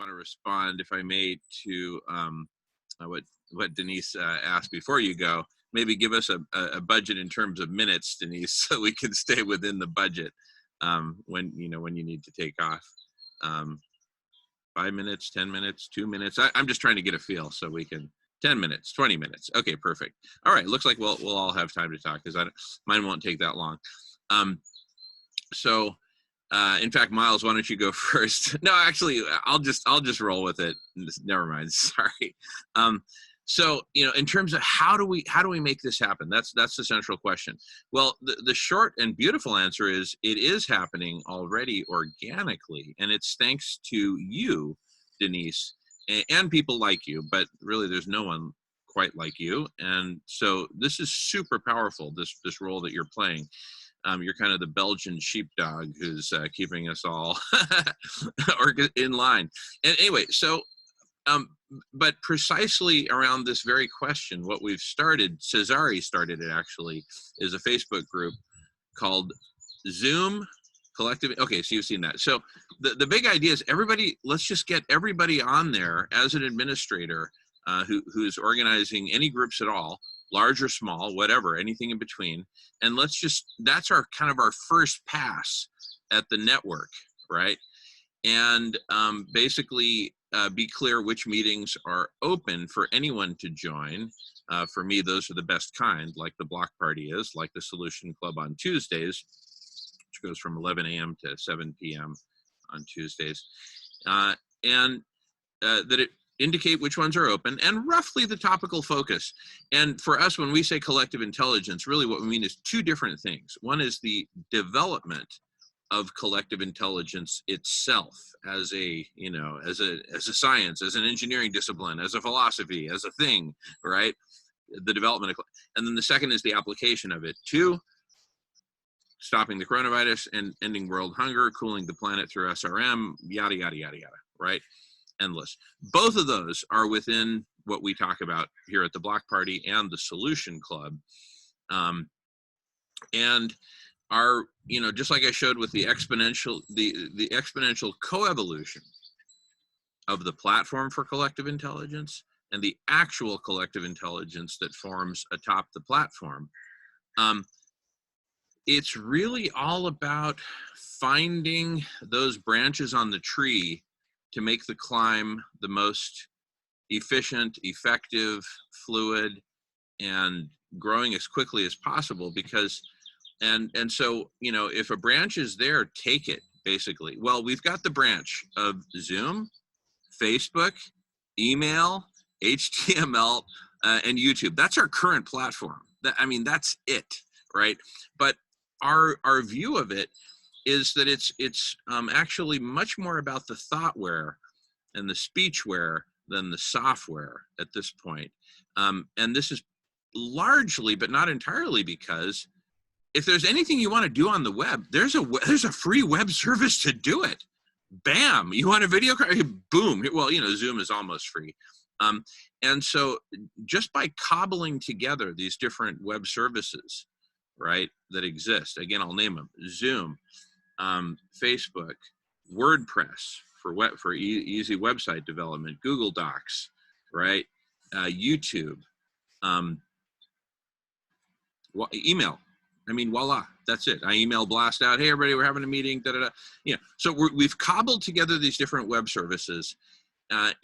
want to respond, if I may, to what Denise asked before you go. Maybe give us a budget in terms of minutes, Denise, so we can stay within the budget when you need to take off. 5 minutes, 10 minutes, 2 minutes. I'm just trying to get a feel so we can. 10 minutes, 20 minutes. Okay, perfect. All right, looks like we'll all have time to talk because mine won't take that long. In fact, Miles, why don't you go first? No, actually, I'll just roll with it. Never mind. Sorry. In terms of how do we make this happen? That's the central question. Well, the short and beautiful answer is it is happening already organically, and it's thanks to you, Denise, and people like you. But really, there's no one quite like you, and so this is super powerful. This role that you're playing. You're kind of the Belgian sheepdog who's keeping us all in line. And anyway, but precisely around this very question, what we've started, Cesare started it actually, is a Facebook group called Zoom Collective. Okay, so you've seen that. So the big idea is let's just get everybody on there as an administrator who's organizing any groups at all, large or small, whatever, anything in between. And that's our kind of our first pass at the network, right? And basically be clear which meetings are open for anyone to join. For me, those are the best kind, like the Block Party is, like the Solution Club on Tuesdays, which goes from 11 a.m. to 7 p.m. on Tuesdays. That it indicate which ones are open and roughly the topical focus. And for us, when we say collective intelligence, really what we mean is two different things. One is the development of collective intelligence itself as a science, as an engineering discipline, as a philosophy, as a thing, right? The development of, and then the second is the application of it to stopping the coronavirus and ending world hunger, cooling the planet through SRM, yada, yada, yada, yada, right? Endless. Both of those are within what we talk about here at the Block Party and the Solution Club. And are, just like I showed with the exponential coevolution of the platform for collective intelligence and the actual collective intelligence that forms atop the platform, it's really all about finding those branches on the tree to make the climb the most efficient, effective, fluid, and growing as quickly as possible. Because and so, if a branch is there, take it, basically. Well, we've got the branch of Zoom, Facebook, email, HTML, and YouTube. That's our current platform. That's it, right? But our view of it is that it's actually much more about the thoughtware and the speechware than the software at this point. And this is largely, but not entirely, because if there's anything you want to do on the web, there's a free web service to do it. Bam! You want a video card? Boom! Well, Zoom is almost free. And so just by cobbling together these different web services, right, that exist, again, I'll name them: Zoom, Facebook, WordPress for easy website development, Google Docs, right, YouTube, email. Voila, that's it. I email blast out, hey, everybody, we're having a meeting, da-da-da. So we've cobbled together these different web services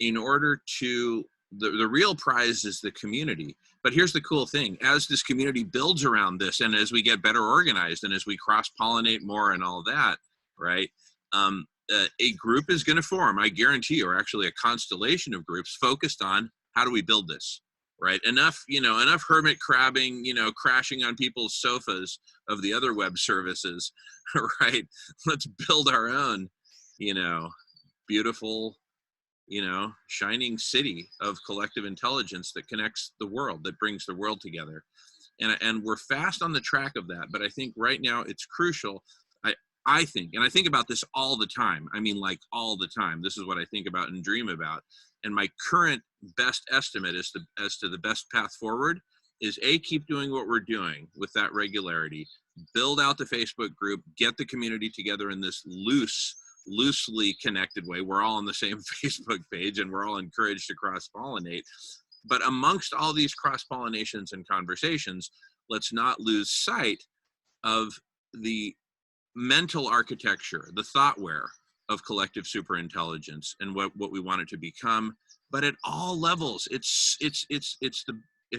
in order to, the real prize is the community. But here's the cool thing: as this community builds around this, and as we get better organized, and as we cross-pollinate more and all that, right, a group is going to form, I guarantee you, or actually a constellation of groups focused on how do we build this, right? Enough hermit crabbing, crashing on people's sofas of the other web services, right? Let's build our own, beautiful, shining city of collective intelligence that connects the world, that brings the world together. And we're fast on the track of that. But I think right now it's crucial. I think about this all the time. All the time. This is what I think about and dream about. And my current best estimate as to the best path forward is keep doing what we're doing with that regularity, build out the Facebook group, get the community together in this loose loosely connected way. We're all on the same Facebook page and we're all encouraged to cross-pollinate. But amongst all these cross-pollinations and conversations, let's not lose sight of the mental architecture, the thoughtware of collective superintelligence and what we want it to become. But at all levels, it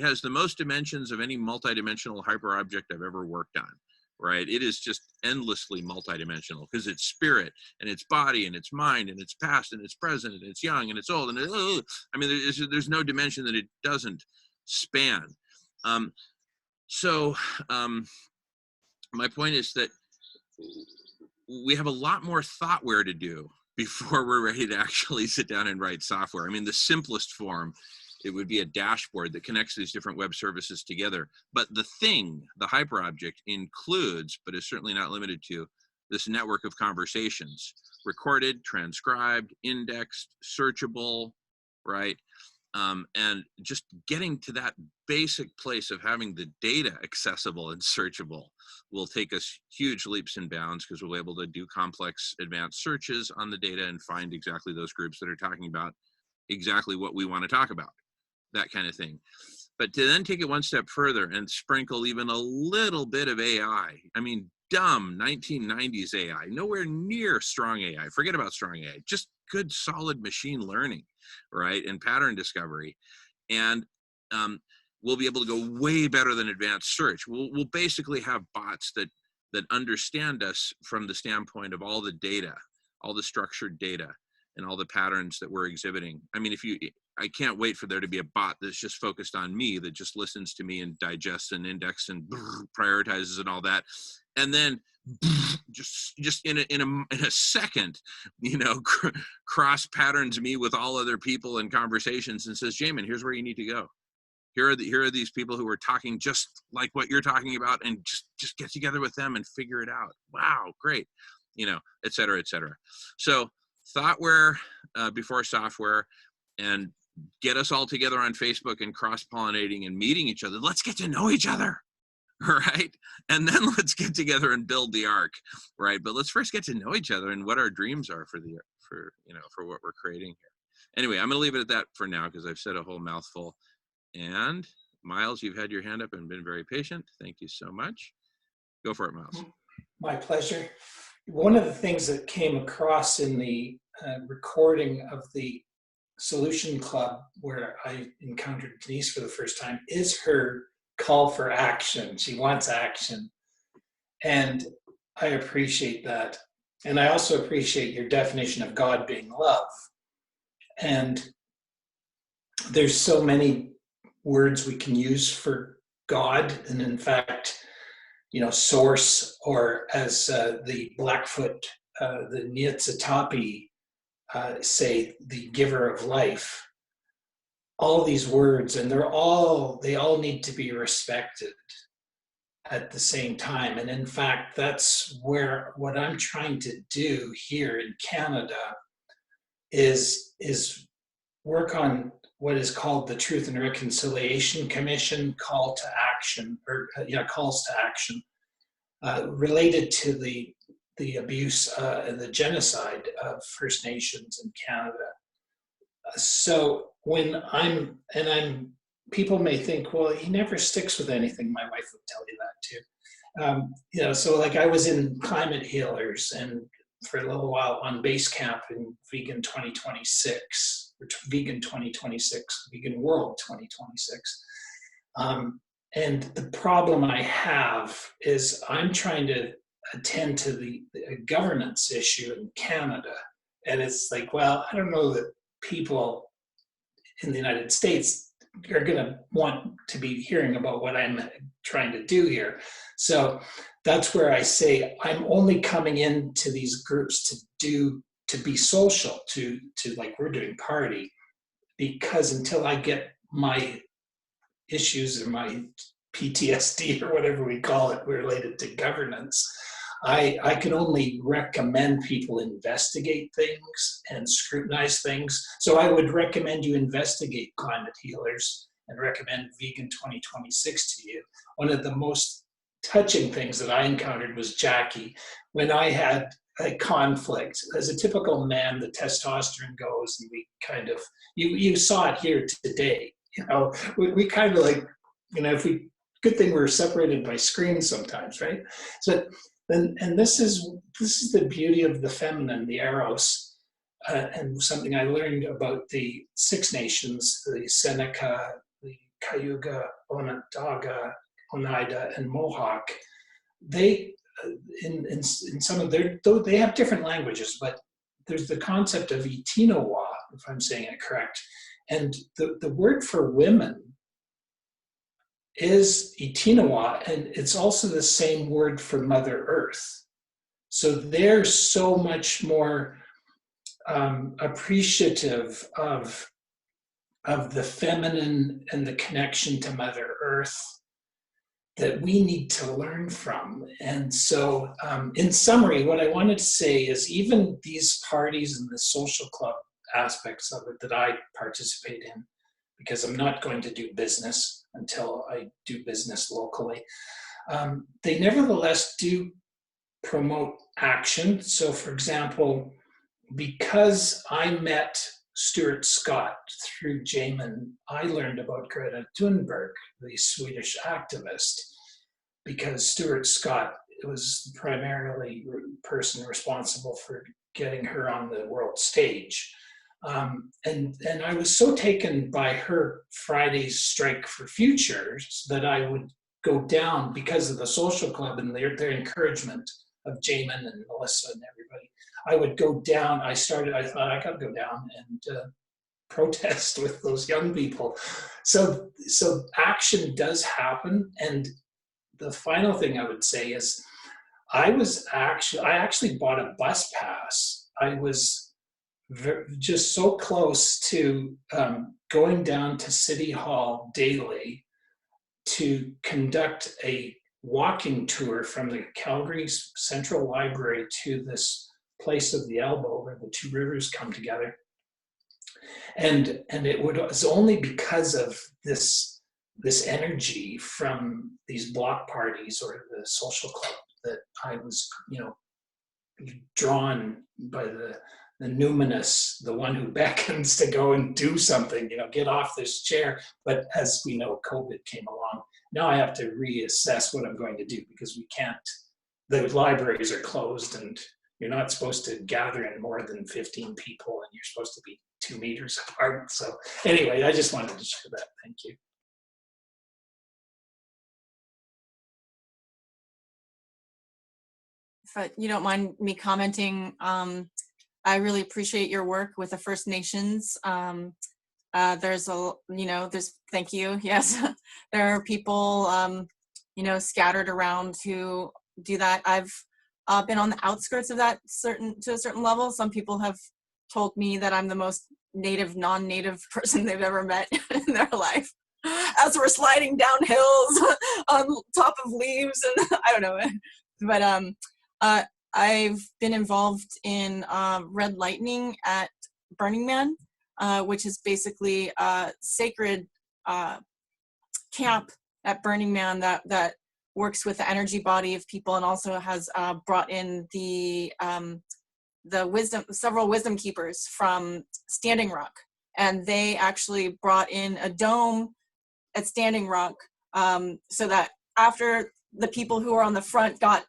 has the most dimensions of any multidimensional hyperobject I've ever worked on, right? It is just endlessly multidimensional because it's spirit and it's body and it's mind and it's past and it's present and it's young and it's old and I mean, there's no dimension that it doesn't span. My point is that we have a lot more thoughtware to do before we're ready to actually sit down and write software. I mean, the simplest form, it would be a dashboard that connects these different web services together. But the thing, the hyperobject, includes, but is certainly not limited to, this network of conversations, recorded, transcribed, indexed, searchable, right? And just getting to that basic place of having the data accessible and searchable will take us huge leaps and bounds, because we'll be able to do complex advanced searches on the data and find exactly those groups that are talking about exactly what we want to talk about, that kind of thing. But to then take it one step further and sprinkle even a little bit of AI, I mean, dumb 1990s AI, nowhere near strong AI. Forget about strong AI, just good solid machine learning, right? And pattern discovery. And we'll be able to go way better than advanced search. We'll basically have bots that understand us from the standpoint of all the data, all the structured data, and all the patterns that we're exhibiting. I mean, I can't wait for there to be a bot that's just focused on me, that just listens to me and digests and indexes and prioritizes and all that. And then just in a second, cross patterns me with all other people and conversations and says, Jamin, here's where you need to go. Here are these people who are talking just like what you're talking about, and just get together with them and figure it out. Wow, great, et cetera, et cetera. So thoughtware before software, and get us all together on Facebook and cross-pollinating and meeting each other. Let's get to know each other, right? And then let's get together and build the ark, right? But let's first get to know each other and what our dreams are for what we're creating here. Anyway, I'm going to leave it at that for now, because I've said a whole mouthful. And Miles, you've had your hand up and been very patient. Thank you so much. Go for it, Miles. My pleasure. One of the things that came across in the recording of the Solution Club, where I encountered Denise for the first time, is her call for action. She wants action. And I appreciate that. And I also appreciate your definition of God being love. And there's so many words we can use for God. And in fact, source, or as the Blackfoot, the Nietsitapi say, the giver of life. All these words, and they all need to be respected at the same time. And in fact, that's where what I'm trying to do here in Canada is work on what is called the Truth and Reconciliation Commission calls to action, related to the abuse and the genocide of First Nations in Canada. So when people may think, well, he never sticks with anything. My wife would tell you that too. So like I was in Climate Healers and for a little while on base camp in Vegan 2026, or Vegan 2026, Vegan World 2026. And the problem I have is I'm trying to attend to the governance issue in Canada. And it's like, well, I don't know that people in the United States are going to want to be hearing about what I'm trying to do here. So that's where I say I'm only coming into these groups to be social, to like we're doing party, because until I get my issues or my PTSD or whatever we call it related to governance, I can only recommend people investigate things and scrutinize things. So I would recommend you investigate Climate Healers and recommend Vegan 2026 to you. One of the most touching things that I encountered was Jackie. When I had a conflict. As a typical man, the testosterone goes, and we kind of, you saw it here today. We kind of like, if we, good thing we're separated by screens sometimes, right? So, and this is the beauty of the feminine, the eros, and something I learned about the Six Nations, the Seneca, the Cayuga, Onondaga, Oneida, and Mohawk. They, in some of their, though they have different languages, but there's the concept of Itinawa, if I'm saying it correct. And the word for women is Itinawa, and it's also the same word for Mother Earth. So they're so much more appreciative of the feminine and the connection to Mother Earth that we need to learn from. And so, in summary, what I wanted to say is even these parties and the social club aspects of it that I participate in, because I'm not going to do business until I do business locally, they nevertheless do promote action. So, for example, because I met Stuart Scott through Jamin, I learned about Greta Thunberg, the Swedish activist, because Stuart Scott was primarily the person responsible for getting her on the world stage. And I was so taken by her Friday's Strike for Futures that I would go down because of the social club and their encouragement of Jamin and Melissa and everybody. I would go down. I thought I got to go down and protest with those young people. So action does happen. And the final thing I would say is I actually bought a bus pass. I was just so close to going down to City Hall daily to conduct a walking tour from the Calgary Central Library to this place of the elbow where the two rivers come together. And it was only because of this energy from these block parties or the social club that I was, drawn by the numinous, the one who beckons to go and do something, get off this chair. But as we know, COVID came along. Now I have to reassess what I'm going to do because the libraries are closed and you're not supposed to gather in more than 15 people and you're supposed to be 2 meters apart. So anyway, I just wanted to share that. Thank you. If you don't mind me commenting, I really appreciate your work with the First Nations. There's thank you. Yes, there are people, scattered around who do that. I've been on the outskirts of that to a certain level. Some people have told me that I'm the most non-native person they've ever met in their life. As we're sliding down hills on top of leaves, and I don't know, but I've been involved in Red Lightning at Burning Man, which is basically a sacred camp at Burning Man that works with the energy body of people, and also has brought in the several wisdom keepers from Standing Rock, and they actually brought in a dome at Standing Rock, so that after the people who were on the front got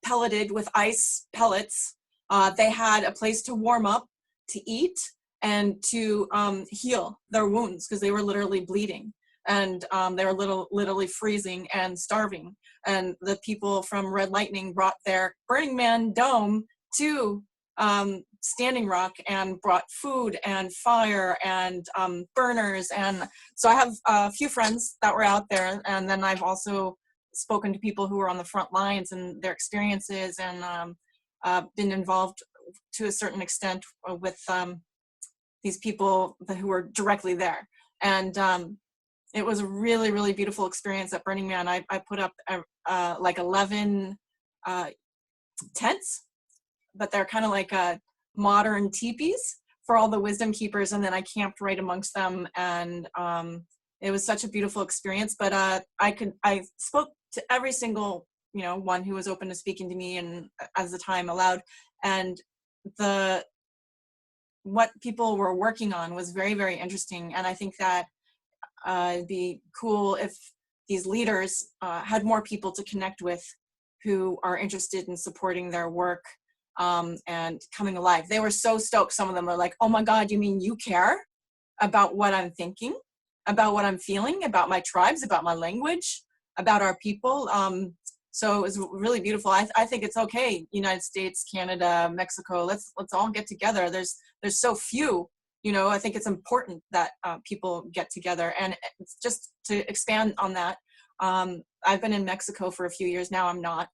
pelleted with ice pellets, they had a place to warm up, to eat, and to heal their wounds, because they were literally bleeding, and they were literally freezing and starving. And the people from Red Lightning brought their Burning Man dome to Standing Rock and brought food and fire and burners. And so I have a few friends that were out there, and then I've also spoken to people who were on the front lines and their experiences, and been involved to a certain extent with these people who were directly there. And it was a really, really beautiful experience at Burning Man. I put up like 11 tents, but they're kind of like modern teepees for all the wisdom keepers, and then I camped right amongst them, and it was such a beautiful experience. But I spoke to every single one who was open to speaking to me, and as the time allowed, And the what people were working on was very, very interesting. And I think that it'd be cool if these leaders had more people to connect with who are interested in supporting their work and coming alive. They were so stoked. Some of them are like, oh my God, you mean you care about what I'm thinking, about what I'm feeling, about my tribes, about my language, about our people? So it was really beautiful. I think it's okay. United States, Canada, Mexico, let's all get together. There's so few, I think it's important that people get together. And it's just to expand on that, I've been in Mexico for a few years now. I'm not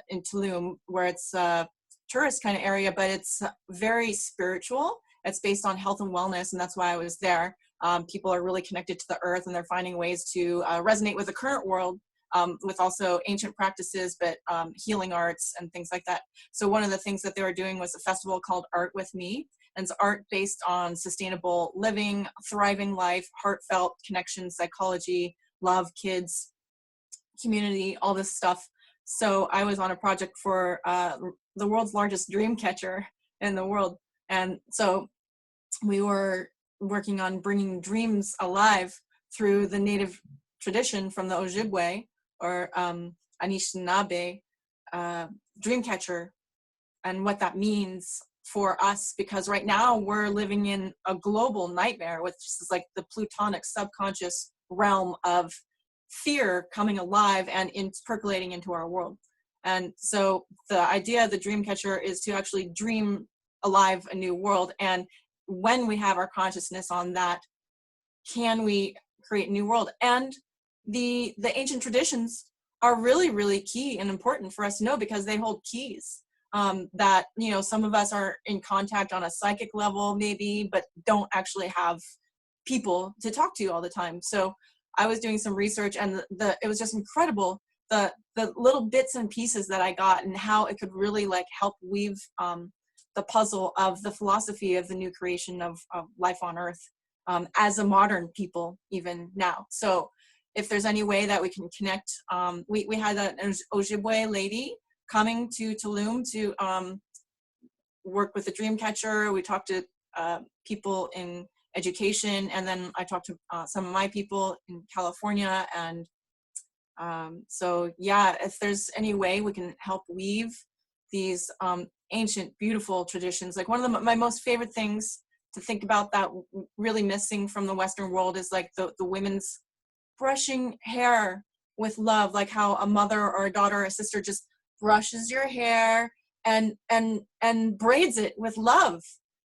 in Tulum, where it's a tourist kind of area, but it's very spiritual. It's based on health and wellness, and that's why I was there. People are really connected to the earth, and they're finding ways to resonate with the current world, with also ancient practices, but healing arts and things like that. So one of the things that they were doing was a festival called Art With Me, and it's art based on sustainable living, thriving life, heartfelt connection, psychology, love, kids, community, all this stuff. So I was on a project for the world's largest dream catcher in the world. And so we were working on bringing dreams alive through the native tradition from the Ojibwe or Anishinaabe dream catcher, and what that means for us, because right now we're living in a global nightmare, which is like the plutonic subconscious realm of fear coming alive and percolating into our world. And so the idea of the dream catcher is to actually dream alive a new world. And when we have our consciousness on that, can we create a new world? And the ancient traditions are really, really key and important for us to know, because they hold keys that, some of us are in contact on a psychic level maybe, but don't actually have people to talk to all the time. So I was doing some research, and it was just incredible, the little bits and pieces that I got, and how it could really help weave the puzzle of the philosophy of the new creation of life on Earth as a modern people even now. So if there's any way that we can connect, we had an Ojibwe lady coming to Tulum to work with the dream catcher. We talked to people in education, and then I talked to some of my people in California. And so yeah, if there's any way we can help weave these ancient, beautiful traditions. Like one of my most favorite things to think about that really missing from the Western world is like the women's brushing hair with love, like how a mother or a daughter or a sister just brushes your hair and braids it with love.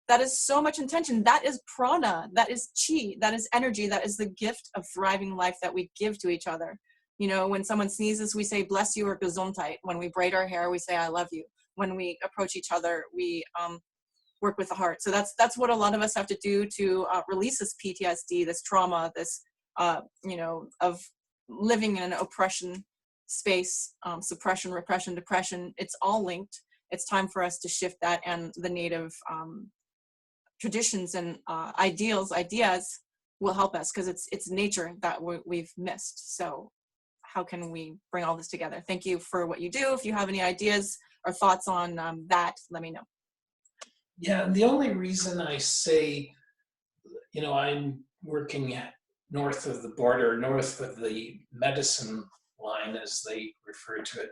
That is so much intention. That is prana, that is chi, that is energy, that is the gift of thriving life that we give to each other. When someone sneezes, we say bless you or gesundheit. When we braid our hair, we say I love you. When we approach each other, we work with the heart. So that's what a lot of us have to do to release this PTSD, this trauma, this of living in an oppression space, suppression, repression, depression. It's all linked. It's time for us to shift that, and the native traditions and ideas will help us, because it's nature that we've missed. So how can we bring all this together? Thank you for what you do. If you have any ideas or thoughts on that, let me know. Yeah, the only reason I say, I'm working north of the border, north of the medicine line, as they refer to it,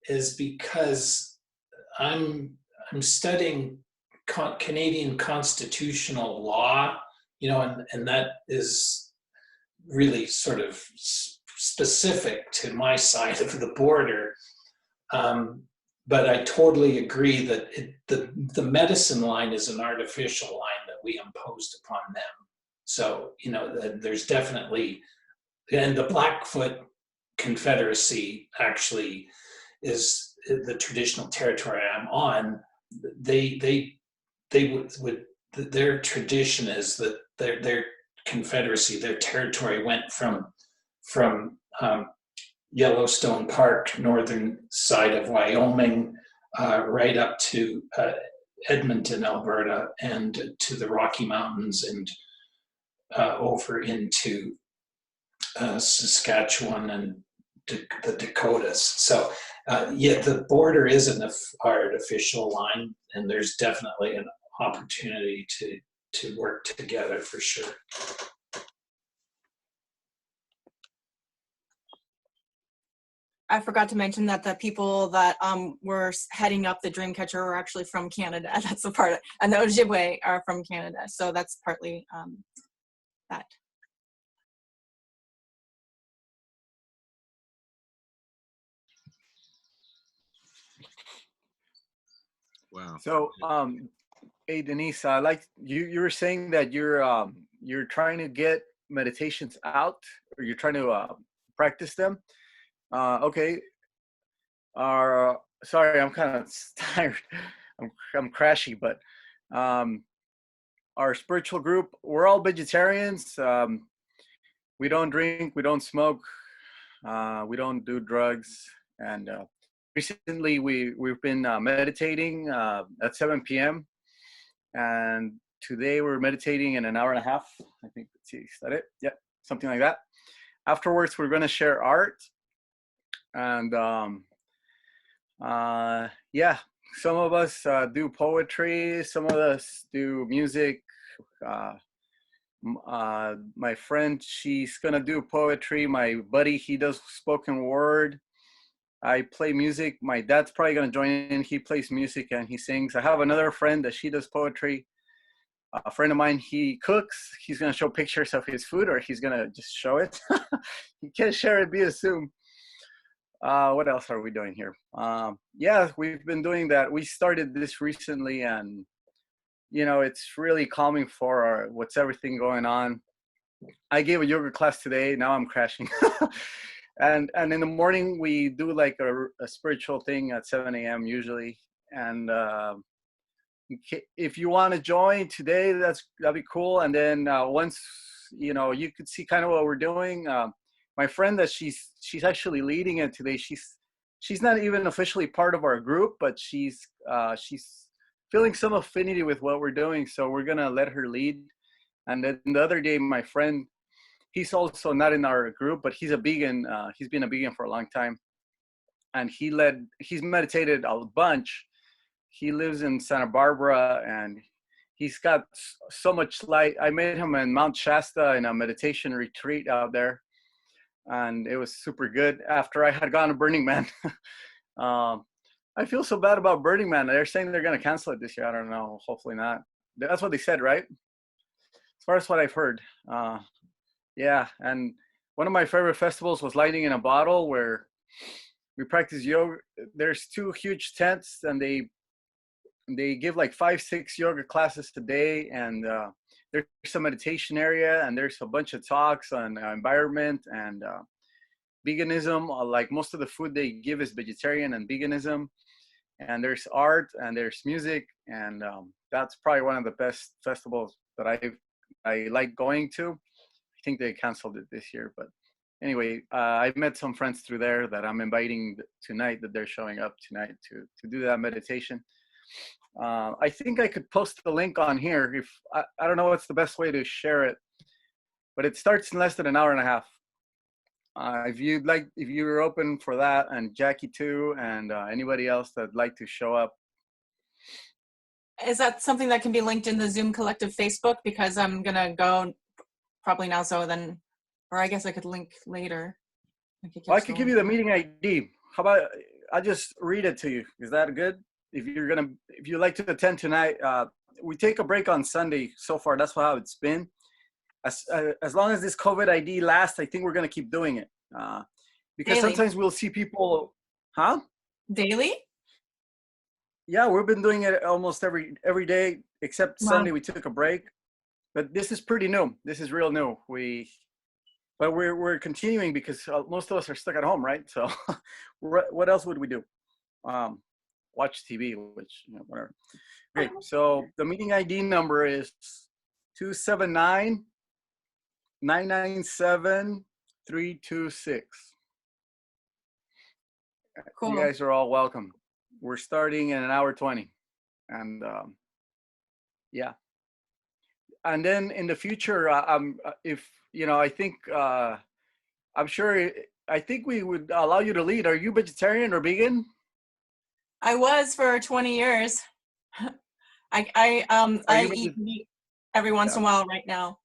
is because I'm studying Canadian constitutional law, and that is really sort of specific to my side of the border. But I totally agree that the medicine line is an artificial line that we imposed upon them. So, there's definitely, and the Blackfoot Confederacy actually is the traditional territory I'm on. They would their tradition is that their confederacy, their territory went from Yellowstone Park, northern side of Wyoming, right up to Edmonton, Alberta, and to the Rocky Mountains, and over into Saskatchewan and the Dakotas. So yeah, the border is an artificial line, and there's definitely an opportunity to work together for sure. I forgot to mention that the people that were heading up the Dreamcatcher were actually from Canada. That's the part, and the Ojibwe are from Canada, so that's partly that. Wow. So, hey Denise, like you were saying that you're trying to get meditations out, or you're trying to practice them. Okay. Sorry, I'm kind of tired. I'm crashy, but um, our spiritual group, we're all vegetarians. We don't drink, we don't smoke, we don't do drugs, and recently we've been meditating at 7 p.m. and today we're meditating in an hour and a half. I think. Let's see, is that it? Yeah, something like that. Afterwards, we're going to share art, and yeah, some of us do poetry, some of us do music. Uh, my friend, she's gonna do poetry. My buddy, he does spoken word. I play music. My dad's probably gonna join in. He plays music and he sings. I have another friend that she does poetry. A friend of mine, he cooks. He's gonna show pictures of his food, or he's gonna just show it. He can't share it via Zoom. What else are we doing here? Yeah, we've been doing that. We started this recently, and you know, it's really calming for what's everything going on. I gave a yoga class today. Now I'm crashing. and in the morning we do like a spiritual thing at 7 a.m. usually. And if you want to join today, that'd be cool. And then once you know, you could see kind of what we're doing. My friend that she's actually leading it today. She's not even officially part of our group, but she's feeling some affinity with what we're doing, so we're gonna let her lead. And then the other day, my friend, he's also not in our group, but he's a vegan. He's been a vegan for a long time, and he's meditated a bunch. He lives in Santa Barbara, and he's got so much light. I met him in Mount Shasta in a meditation retreat out there, and it was super good after I had gone to Burning Man. I feel so bad about Burning Man. They're saying they're going to cancel it this year. I don't know. Hopefully not. That's what they said, right? As far as what I've heard. Yeah. And one of my favorite festivals was Lightning in a Bottle, where we practice yoga. There's 2 huge tents, and they give like 5-6 yoga classes a day. And there's a meditation area, and there's a bunch of talks on environment and veganism. Like most of the food they give is vegetarian and veganism. And there's art and there's music, and that's probably one of the best festivals that I like going to. I think they canceled it this year, but anyway, I've met some friends through there that I'm inviting tonight, that they're showing up tonight to do that meditation. I think I could post the link on here. If I don't know what's the best way to share it, but it starts in less than an hour and a half. If you're open for that, and Jackie too, and anybody else that'd like to show up. Is that something that can be linked in the Zoom Collective Facebook? Because I'm gonna go probably now, so then, or I guess I could link later. I could give you the meeting ID. How about I just read it to you? Is that good? If you'd like to attend tonight, we take a break on Sunday. So far, that's how it's been. As long as this COVID ID lasts, I think we're gonna keep doing it. Because Daily. sometimes we'll see people, huh? Daily? Yeah, we've been doing it almost every day except Wow. Sunday. We took a break, but this is pretty new. This is real new. But we're continuing because most of us are stuck at home, right? So, what else would we do? Watch TV, which whatever. Great. So the meeting ID number is 279-997-326. Cool. You guys are all welcome. We're starting in an hour 20, and yeah. And then in the future, if I think I'm sure I think we would allow you to lead. Are you vegetarian or vegan? I was for 20 years. Are you I eat meat every once yeah, in a while right now,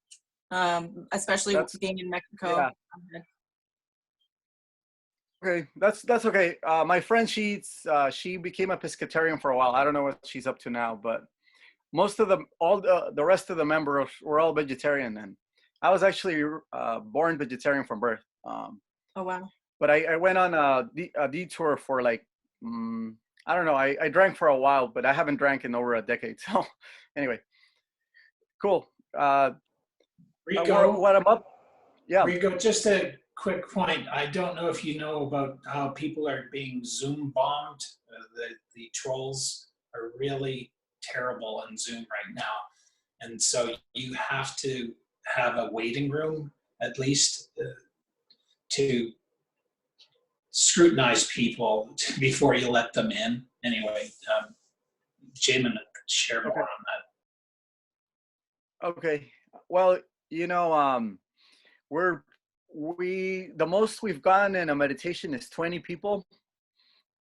especially that's being in Mexico. yeah. Okay, that's okay. My friend, she became a pescatarian for a while. I don't know what she's up to now, but most of all the rest of the members were all vegetarian, and I was actually born vegetarian from birth. Oh wow. But I went on a detour for like I don't know. I drank for a while, but I haven't drank in over a decade. So anyway, cool. Rico, What I'm up? Yeah. Rico, just a quick point. I don't know if you know about how people are being Zoom bombed. The trolls are really terrible on Zoom right now. And so you have to have a waiting room at least to scrutinize people before you let them in. Anyway, Jamin could share more Okay. on Okay. Well, you know, the most we've gone in a meditation is 20 people,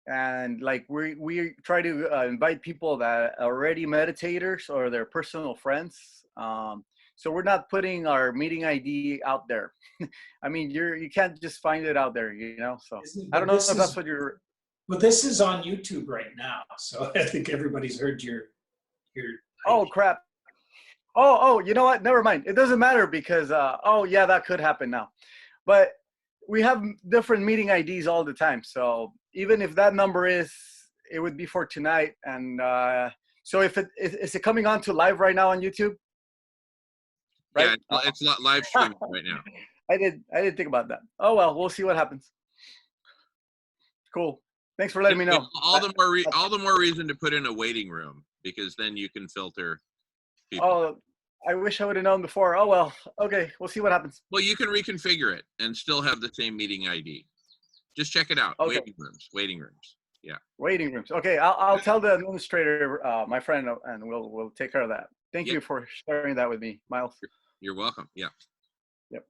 and like we try to invite people that are already meditators or their personal friends. So we're not putting our meeting ID out there. I mean, you can't just find it out there, you know. So that. I don't But know if that's what you're. But this is on YouTube right now, so I think everybody's heard your Oh ID. crap. Oh, you know what? Never mind. It doesn't matter because oh yeah, that could happen now. But we have different meeting IDs all the time. So even if that number it would be for tonight. And so if is it coming on to live right now on YouTube? Right? Yeah, it's not live streaming right now. I didn't think about that. Oh well, we'll see what happens. Cool. Thanks for letting me know. All the more reason to put in a waiting room, because then you can filter people. Oh, I wish I would have known before. Oh well. Okay, we'll see what happens. Well, you can reconfigure it and still have the same meeting ID. Just check it out. Okay. Waiting rooms. Yeah. Waiting rooms. Okay, I'll tell the administrator, my friend, and we'll take care of that. Thank Yep. you for sharing that with me, Miles. You're welcome. Yeah. Yep.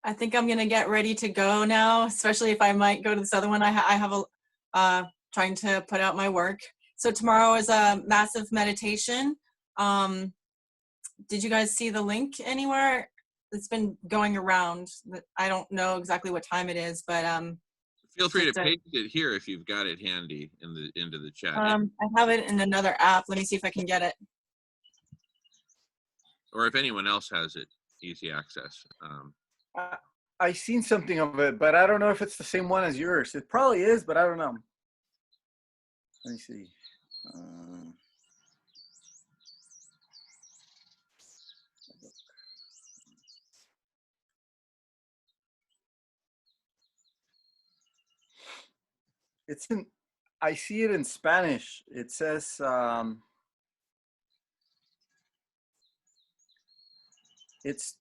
I think I'm gonna get ready to go now, especially if I might go to this other one. I have trying to put out my work. So tomorrow is a massive meditation. Did you guys see the link anywhere? It's been going around. I don't know exactly what time it is, but feel free to paste it here if you've got it handy into the chat. I have it in another app. Let me see if I can get it. Or if anyone else has it, easy access. I seen something of it, but I don't know if it's the same one as yours. It probably is, but I don't know. Let me see. It's in. I see it in Spanish. It says. It's.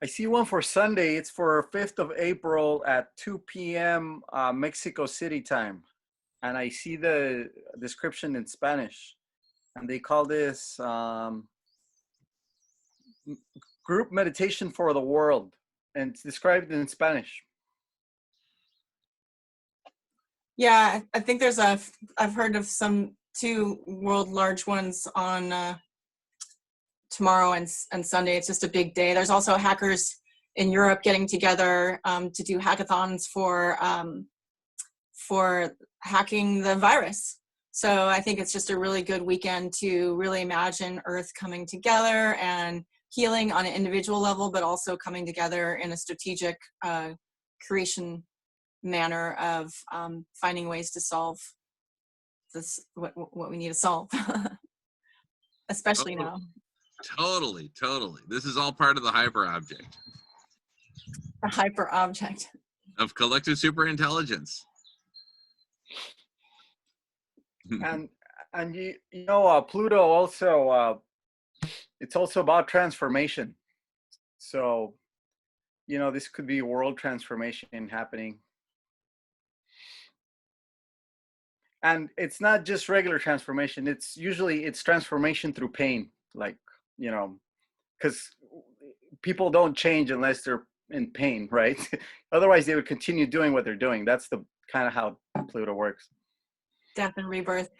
I see one for Sunday. It's for 5th of April at 2 p.m. Mexico City time. And I see the description in Spanish. And they call this group meditation for the world. And it's described in Spanish. Yeah, I think there's I've heard of two world large ones on tomorrow and Sunday. It's just a big day. There's also hackers in Europe getting together to do hackathons for hacking the virus. So I think it's just a really good weekend to really imagine Earth coming together and healing on an individual level, but also coming together in a strategic creation manner of finding ways to solve this, what we need to solve, especially now. Totally. This is all part of the hyper object. A hyper object Of collective superintelligence. And you know Pluto also it's also about transformation. So you know, this could be world transformation happening. and it's not just regular transformation. It's usually it's transformation through pain, like, you know, because people don't change unless they're in pain, right? Otherwise, they would continue doing what they're doing. That's the kind of how Pluto works. Death and rebirth.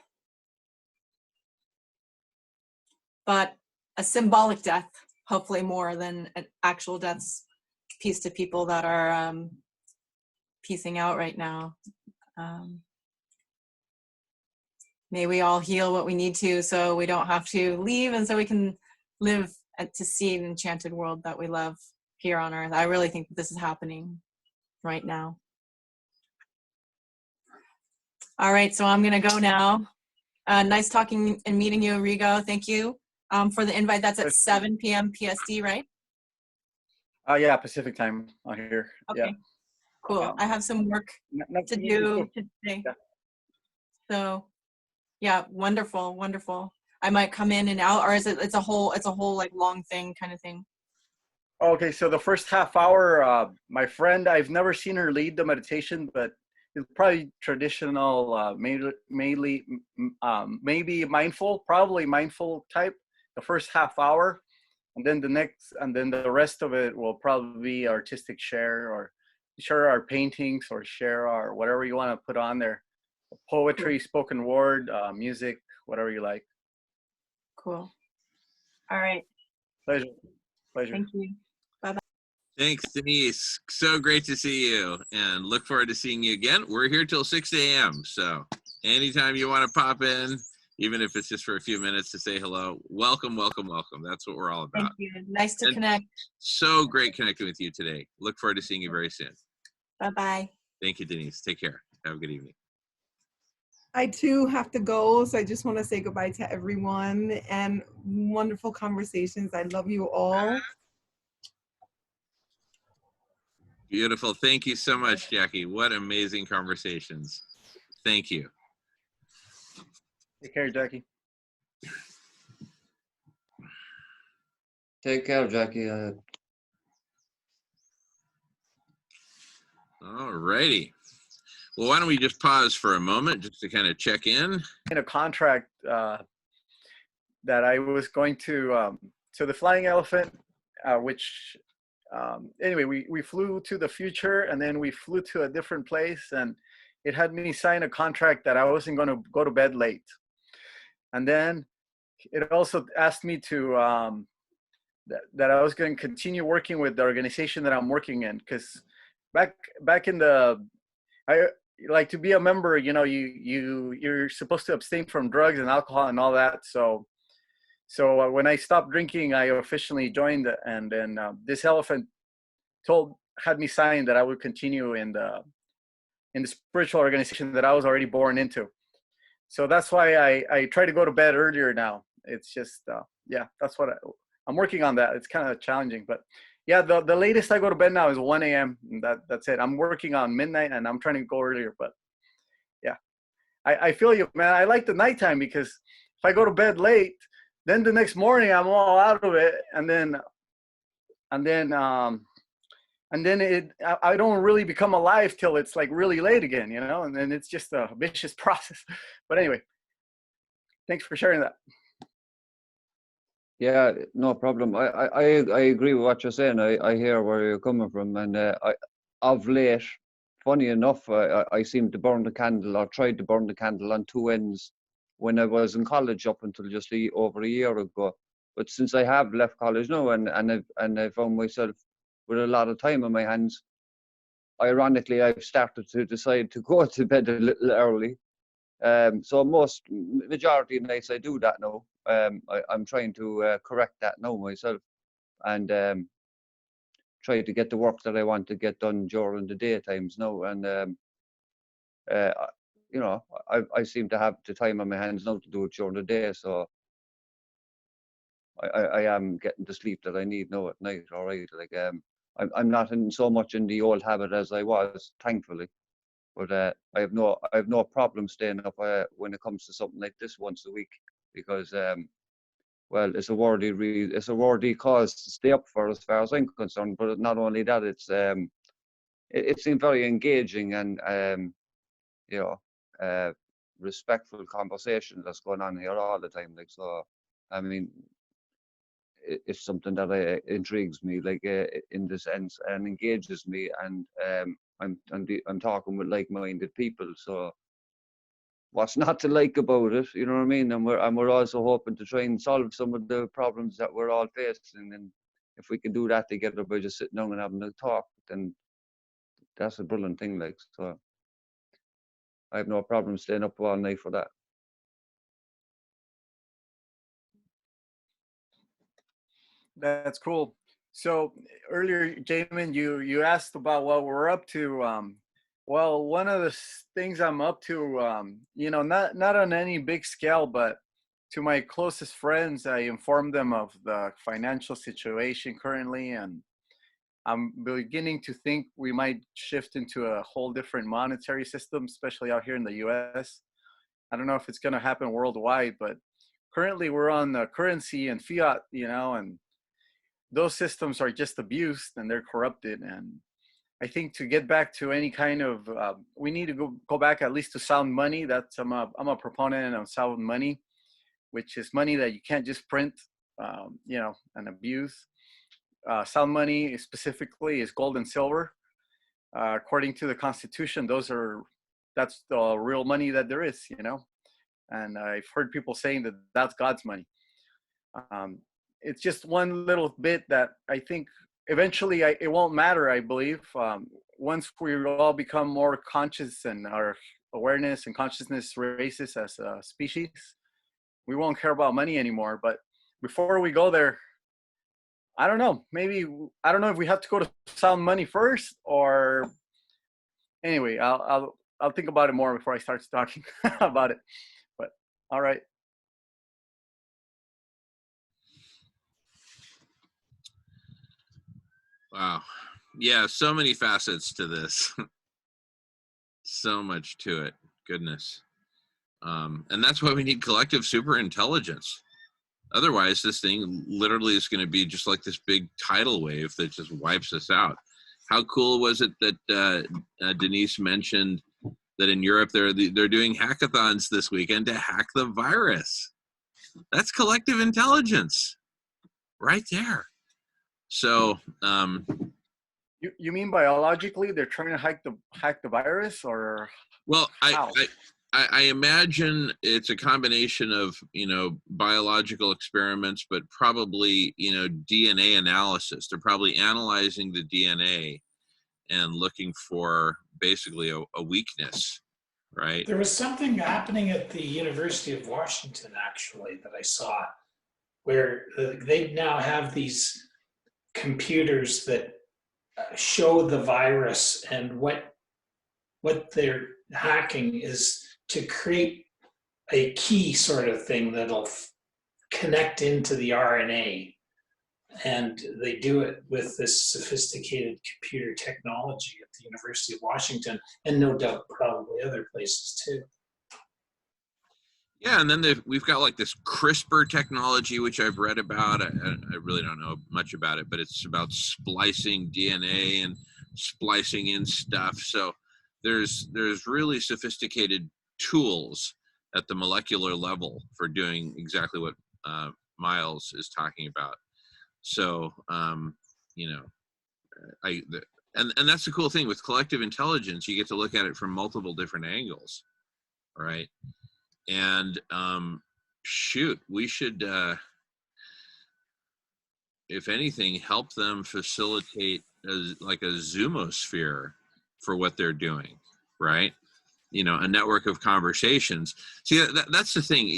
But a symbolic death, hopefully more than an actual death's piece to people that are piecing out right now. May we all heal what we need to so we don't have to leave, and so we can live to see an enchanted world that we love here on Earth. I really think that this is happening right now. All right, so I'm gonna go now. Nice talking and meeting you, Rigo. Thank you for the invite. That's at 7 p.m. PST, right? Yeah, Pacific time on here. Okay, yeah. Cool. I have some work to do today. Yeah. So, yeah, wonderful, wonderful. I might come in and out, or is it's a whole like long thing kind of thing? Okay, so the first half hour, my friend, I've never seen her lead the meditation, but it's probably traditional, mainly maybe mindful, probably mindful type. The first half hour, and then the rest of it will probably be artistic share, or share our paintings, or share our whatever you want to put on there, poetry, spoken word, music, whatever you like. Cool. All right. Pleasure. Thank you. Bye-bye. Thanks, Denise. So great to see you, and look forward to seeing you again. We're here till 6 a.m. So anytime you want to pop in, even if it's just for a few minutes to say hello, welcome, welcome, welcome. That's what we're all about. Thank you. Nice to connect. So great connecting with you today. Look forward to seeing you very soon. Bye-bye. Thank you, Denise. Take care. Have a good evening. I too have to go, so I just want to say goodbye to everyone, and wonderful conversations. I love you all. Beautiful. Thank you so much, Jackie. What amazing conversations. Thank you. Take care, Jackie. Take care, Jackie. All righty. Well, why don't we just pause for a moment just to kind of check in. In a contract that I was going to, so the flying elephant, which anyway, we flew to the future, and then we flew to a different place, and it had me sign a contract that I wasn't going to go to bed late. And then it also asked me to, that I was going to continue working with the organization that I'm working in, because back in the, like, to be a member, you know, you're supposed to abstain from drugs and alcohol and all that. So when I stopped drinking, I officially joined, and then this elephant had me sign that I would continue in the spiritual organization that I was already born into. So that's why I try to go to bed earlier now. It's just yeah, that's what I'm working on. That it's kind of challenging, but yeah, the latest I go to bed now is 1 a.m. That's it. I'm working on midnight, and I'm trying to go earlier, but yeah, I feel you, man. I like the nighttime, because if I go to bed late, then the next morning I'm all out of it, and then I don't really become alive till it's like really late again, you know, and then it's just a vicious process. But anyway, thanks for sharing that. Yeah, no problem. I agree with what you're saying. I hear where you're coming from, and of late, funny enough, I seem to burn the candle, or tried to burn the candle on two ends when I was in college up until just over a year ago. But since I have left college now, and I found myself with a lot of time on my hands, ironically, I've started to decide to go to bed a little early. So majority of nights I do that now. I'm trying to correct that now myself, and try to get the work that I want to get done during the daytimes now. And you know, I seem to have the time on my hands now to do it during the day, so I am getting the sleep that I need now at night. All right, like I'm not in so much in the old habit as I was, thankfully. But I have no problem staying up when it comes to something like this once a week, because well, it's a worthy cause to stay up for, as far as I'm concerned. But not only that, it seemed very engaging, and you know, respectful conversation that's going on here all the time. Like, so, I mean, it's something that intrigues me, like in the sense, and engages me, and I'm talking with like-minded people. So, what's not to like about it? You know what I mean? And we're also hoping to try and solve some of the problems that we're all facing. And if we can do that together by just sitting down and having a talk, then that's a brilliant thing. Like, so, I have no problem staying up all night for that. That's cool. So earlier, Jamin, you asked about what we're up to. Well, one of the things I'm up to, not on any big scale, but to my closest friends, I informed them of the financial situation currently, and I'm beginning to think we might shift into a whole different monetary system, especially out here in the U.S. I don't know if it's going to happen worldwide, but currently we're on the currency and fiat, and those systems are just abused and they're corrupted. And I think to get back to any kind of, we need to go back at least to sound money. That's I'm a proponent of sound money, which is money that you can't just print, and abuse. Sound money specifically is gold and silver. According to the Constitution, that's the real money that there is, And I've heard people saying that that's God's money. It's just one little bit that I think eventually it won't matter, I believe. Once we all become more conscious and our awareness and consciousness raises as a species, we won't care about money anymore. But before we go there, I don't know. I don't know if we have to go to sound money first, or anyway, I'll think about it more before I start talking about it. But all right. Wow. Yeah, so many facets to this. So much to it. Goodness. And that's why we need collective superintelligence. Otherwise, this thing literally is going to be just like this big tidal wave that just wipes us out. How cool was it that Denise mentioned that in Europe they're doing hackathons this weekend to hack the virus? That's collective intelligence right there. So, you mean biologically they're trying to hack the virus, or well, how? I imagine it's a combination of biological experiments, but probably DNA analysis. They're probably analyzing the DNA and looking for basically a weakness, right? There was something happening at the University of Washington, actually, that I saw, where they now have these computers that show the virus, and what they're hacking is to create a key sort of thing that'll connect into the RNA. And they do it with this sophisticated computer technology at the University of Washington, and no doubt probably other places too. Yeah, and then we've got like this CRISPR technology, which I've read about. I really don't know much about it, but it's about splicing DNA and splicing in stuff. So there's really sophisticated tools at the molecular level for doing exactly what Miles is talking about. So and that's the cool thing with collective intelligence. You get to look at it from multiple different angles, right? And shoot, we should, if anything, help them facilitate like a zoomosphere for what they're doing, right? A network of conversations. See, that's the thing,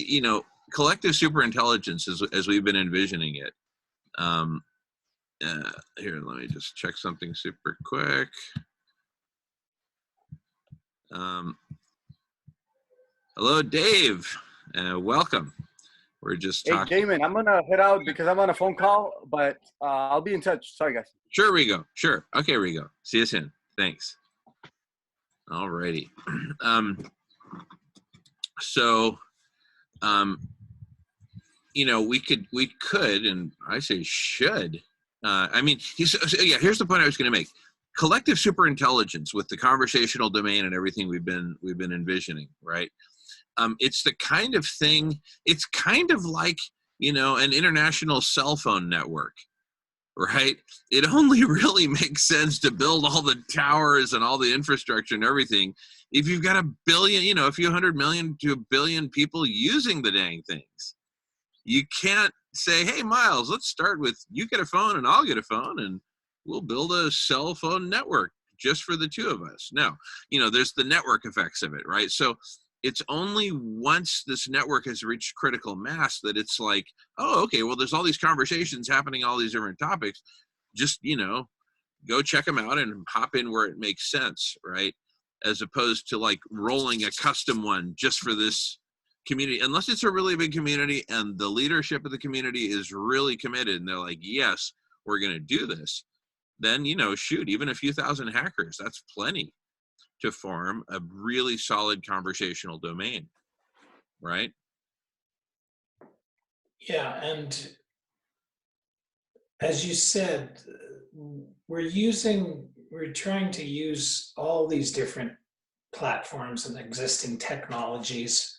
collective superintelligence, as we've been envisioning it. Here, let me just check something super quick. Hello, Dave. Welcome. We're just talking. Hey, Jamin, I'm gonna head out because I'm on a phone call, but I'll be in touch. Sorry, guys. Sure, Rigo. Sure. Okay, Rigo. See you soon. Thanks. All righty. We could, and I say should. Here's the point I was going to make. Collective superintelligence with the conversational domain and everything we've been envisioning, right? It's the kind of thing, it's kind of like, you know, an international cell phone network, right? It only really makes sense to build all the towers and all the infrastructure and everything if you've got a billion, you know, a few 100 million to a billion people using the dang things. You can't say, hey, Miles, let's start with you get a phone and I'll get a phone and we'll build a cell phone network just for the two of us. No, you know, there's the network effects of it, right? So it's only once this network has reached critical mass that it's like, oh, okay, well, there's all these conversations happening, all these different topics. Just, you know, go check them out and hop in where it makes sense, right? As opposed to like rolling a custom one just for this community, unless it's a really big community and the leadership of the community is really committed and they're like, yes, we're going to do this. Then, you know, shoot, even a few thousand hackers, that's plenty to form a really solid conversational domain, right? Yeah, and as you said, we're trying to use all these different platforms and existing technologies,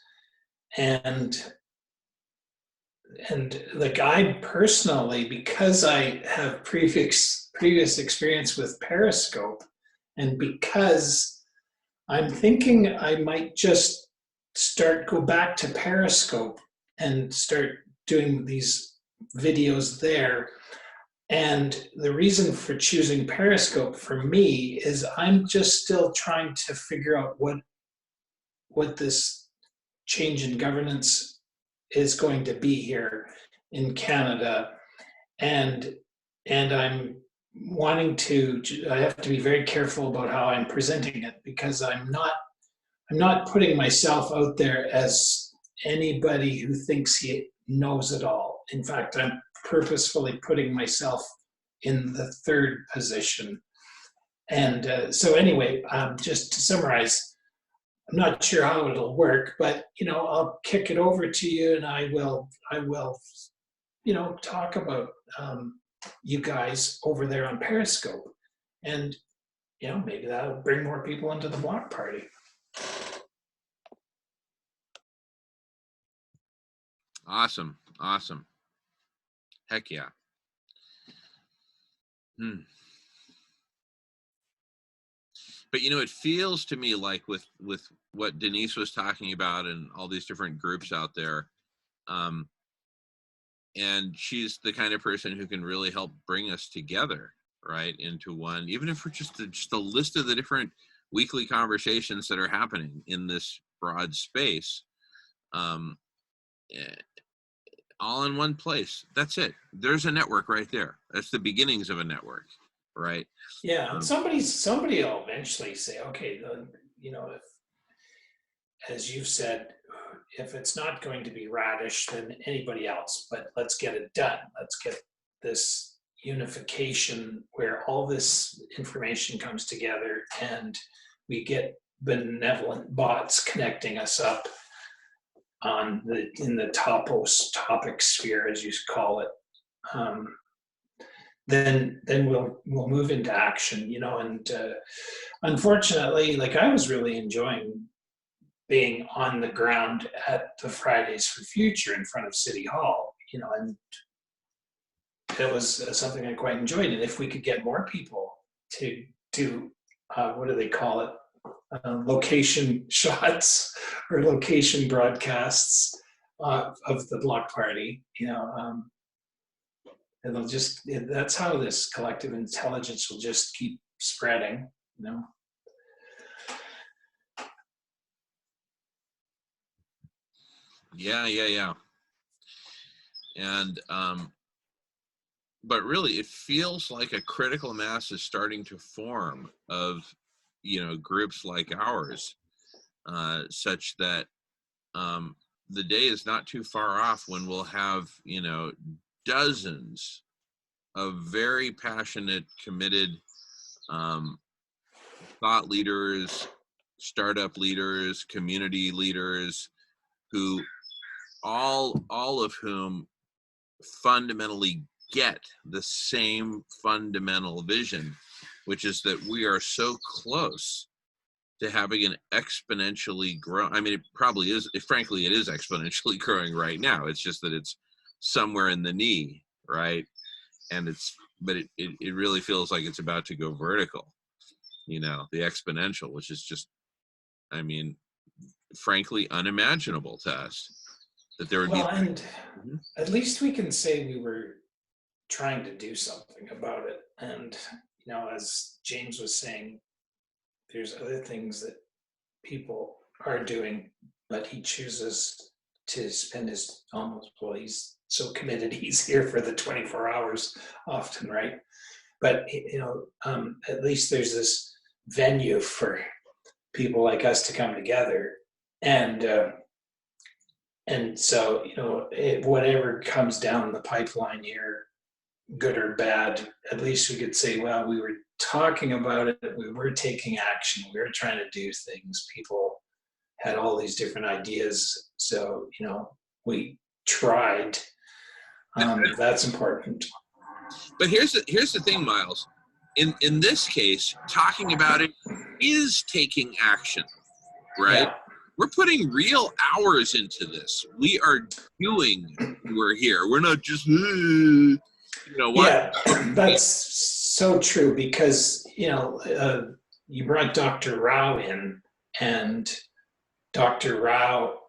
and like I personally, because I have previous experience with Periscope, and because I'm thinking I might just go back to Periscope and start doing these videos there. And the reason for choosing Periscope for me is I'm just still trying to figure out what this change in governance is going to be here in Canada. And I'm wanting to, I have to be very careful about how I'm presenting it, because I'm not putting myself out there as anybody who thinks he knows it all. In fact, I'm purposefully putting myself in the third position. And so anyway, just to summarize, I'm not sure how it'll work, but you know, I'll kick it over to you, and I will, you know, talk about you guys over there on Periscope, and you know, maybe that'll bring more people into the block party. Awesome. Heck yeah. But you know, it feels to me like with what Denise was talking about and all these different groups out there, and she's the kind of person who can really help bring us together, right, into one, even if we're just a list of the different weekly conversations that are happening in this broad space, all in one place. That's it. There's a network right there. That's the beginnings of a network, right? Yeah, and somebody will eventually say, okay, you know, if, as you've said, if it's not going to be Radish, then anybody else, but let's get it done. Let's get this unification where all this information comes together and we get benevolent bots connecting us up on in the topic sphere, as you call it. Then we'll move into action, you know. And unfortunately, like I was really enjoying being on the ground at the Fridays for Future in front of City Hall, you know, and it was something I quite enjoyed. And if we could get more people to do, what do they call it? Location shots or location broadcasts of the block party, you know, it'll just, that's how this collective intelligence will just keep spreading, you know. Yeah. And but really it feels like a critical mass is starting to form of, you know, groups like ours, such that the day is not too far off when we'll have, you know, dozens of very passionate, committed thought leaders, startup leaders, community leaders, who all of whom fundamentally get the same fundamental vision, which is that we are so close to having an exponentially grow. I mean, it probably is. Frankly, it is exponentially growing right now. It's just that it's somewhere in the knee, right? And but it really feels like it's about to go vertical, the exponential, which is just, I mean, frankly, unimaginable to us that there would be. Well, and Mhm. at least we can say we were trying to do something about it. And, as James was saying, there's other things that people are doing, but he chooses to spend his well, he's so committed, he's here for the 24 hours often, right? But, at least there's this venue for people like us to come together. And so, whatever comes down the pipeline here, good or bad, at least we could say, well, we were talking about it, we were taking action, we were trying to do things. People had all these different ideas. So, we tried. That's important. But here's the thing, Miles. In this case, talking about it is taking action, right? Yeah. We're putting real hours into this. We are doing. We're here. We're not just what? Yeah, that's so true because, you brought Dr. Rao in, and Dr. Rao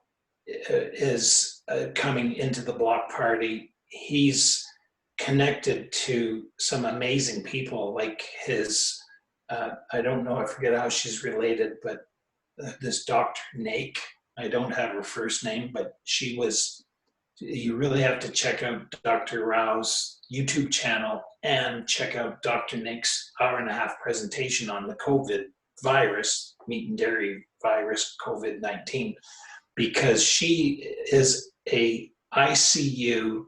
is coming into the block party. He's connected to some amazing people like his, I don't know, I forget how she's related, but this Dr. Nake, I don't have her first name, but you really have to check out Dr. Rao's YouTube channel and check out Dr. Nake's hour-and-a-half presentation on the COVID virus, meat and dairy virus, COVID-19, because she is a ICU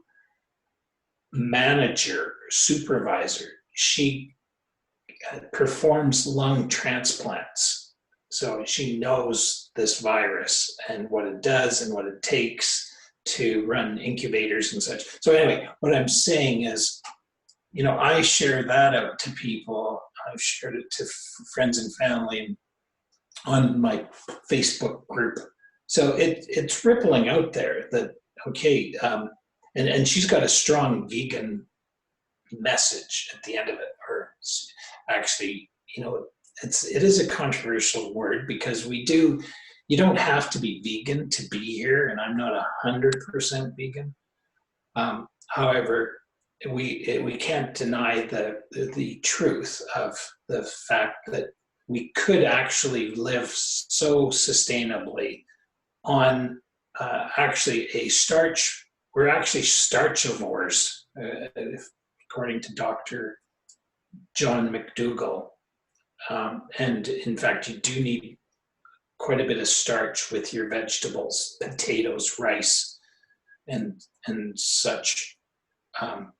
manager, supervisor. She performs lung transplants. So she knows this virus and what it does and what it takes to run incubators and such. So anyway, what I'm saying is, I share that out to people. I've shared it to friends and family on my Facebook group. So it's rippling out there that, okay, and she's got a strong vegan message at the end of it. Or actually, it is a controversial word because you don't have to be vegan to be here, and I'm not 100% vegan. However, we can't deny the truth of the fact that we could actually live so sustainably on actually a starch. We're actually starchivores, according to Dr. John McDougall. And in fact, you do need quite a bit of starch with your vegetables, potatoes, rice, and such.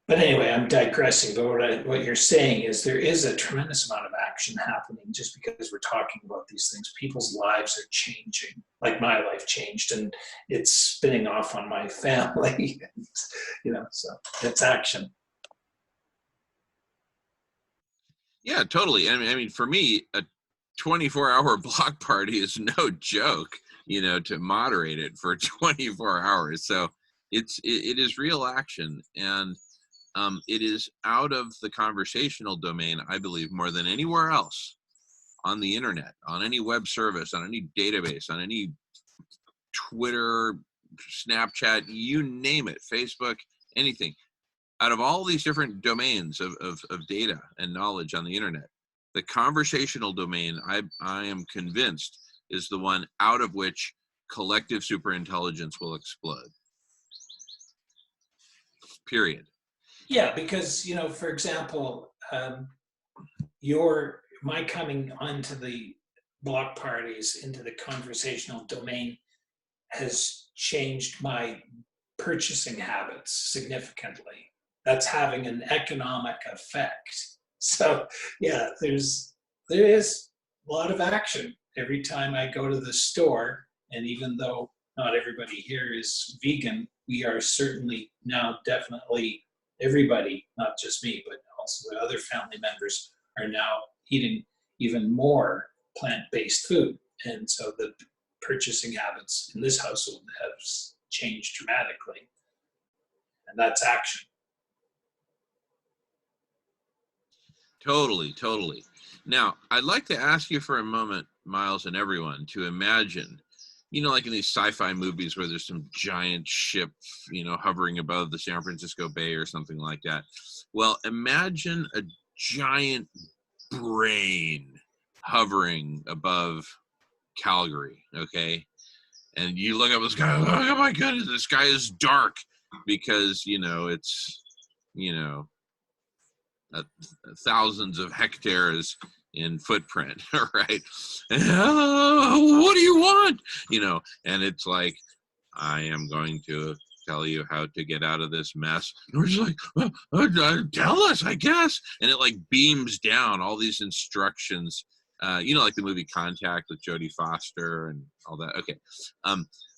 But anyway, I'm digressing. But what you're saying is there is a tremendous amount of action happening just because we're talking about these things. People's lives are changing, like my life changed, and it's spinning off on my family. So it's action. Yeah, totally. I mean, for me, a 24-hour block party is no joke. To moderate it for 24 hours. So it is real action, and it is out of the conversational domain, I believe, more than anywhere else on the internet, on any web service, on any database, on any Twitter, Snapchat, you name it, Facebook, anything. Out of all these different domains of data and knowledge on the internet, the conversational domain, I am convinced, is the one out of which collective superintelligence will explode. Period. Yeah, because, for example, my coming onto the block parties into the conversational domain has changed my purchasing habits significantly. That's having an economic effect. So yeah, there is a lot of action every time I go to the store. And even though not everybody here is vegan, we are certainly now definitely everybody, not just me, but also the other family members, are now eating even more plant-based food. And so the purchasing habits in this household have changed dramatically. And that's action. Totally, totally. Now, I'd like to ask you for a moment, Miles, and everyone, to imagine, like in these sci-fi movies where there's some giant ship, hovering above the San Francisco Bay or something like that. Well, imagine a giant brain hovering above Calgary, okay? And you look up at the sky, oh my goodness, the sky is dark because, it's, thousands of hectares in footprint, right? What do you want? And it's like, I am going to tell you how to get out of this mess. And we're just like, tell us, I guess. And it like beams down all these instructions, like the movie Contact with Jodie Foster and all that. Okay.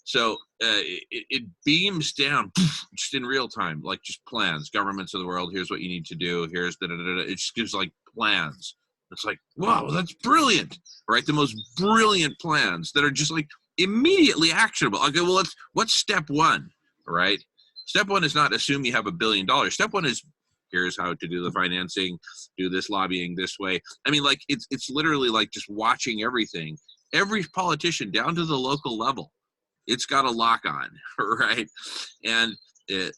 So it beams down just in real time, like just plans, governments of the world. Here's what you need to do. Here's it just gives like plans. It's like, wow, that's brilliant, right? The most brilliant plans that are just like immediately actionable. Okay, well, what's step one, right? Step one is not assume you have $1 billion. Step one is here's how to do the financing, do this lobbying this way. I mean, like it's literally like just watching everything. Every politician down to the local level. It's got a lock on, right? And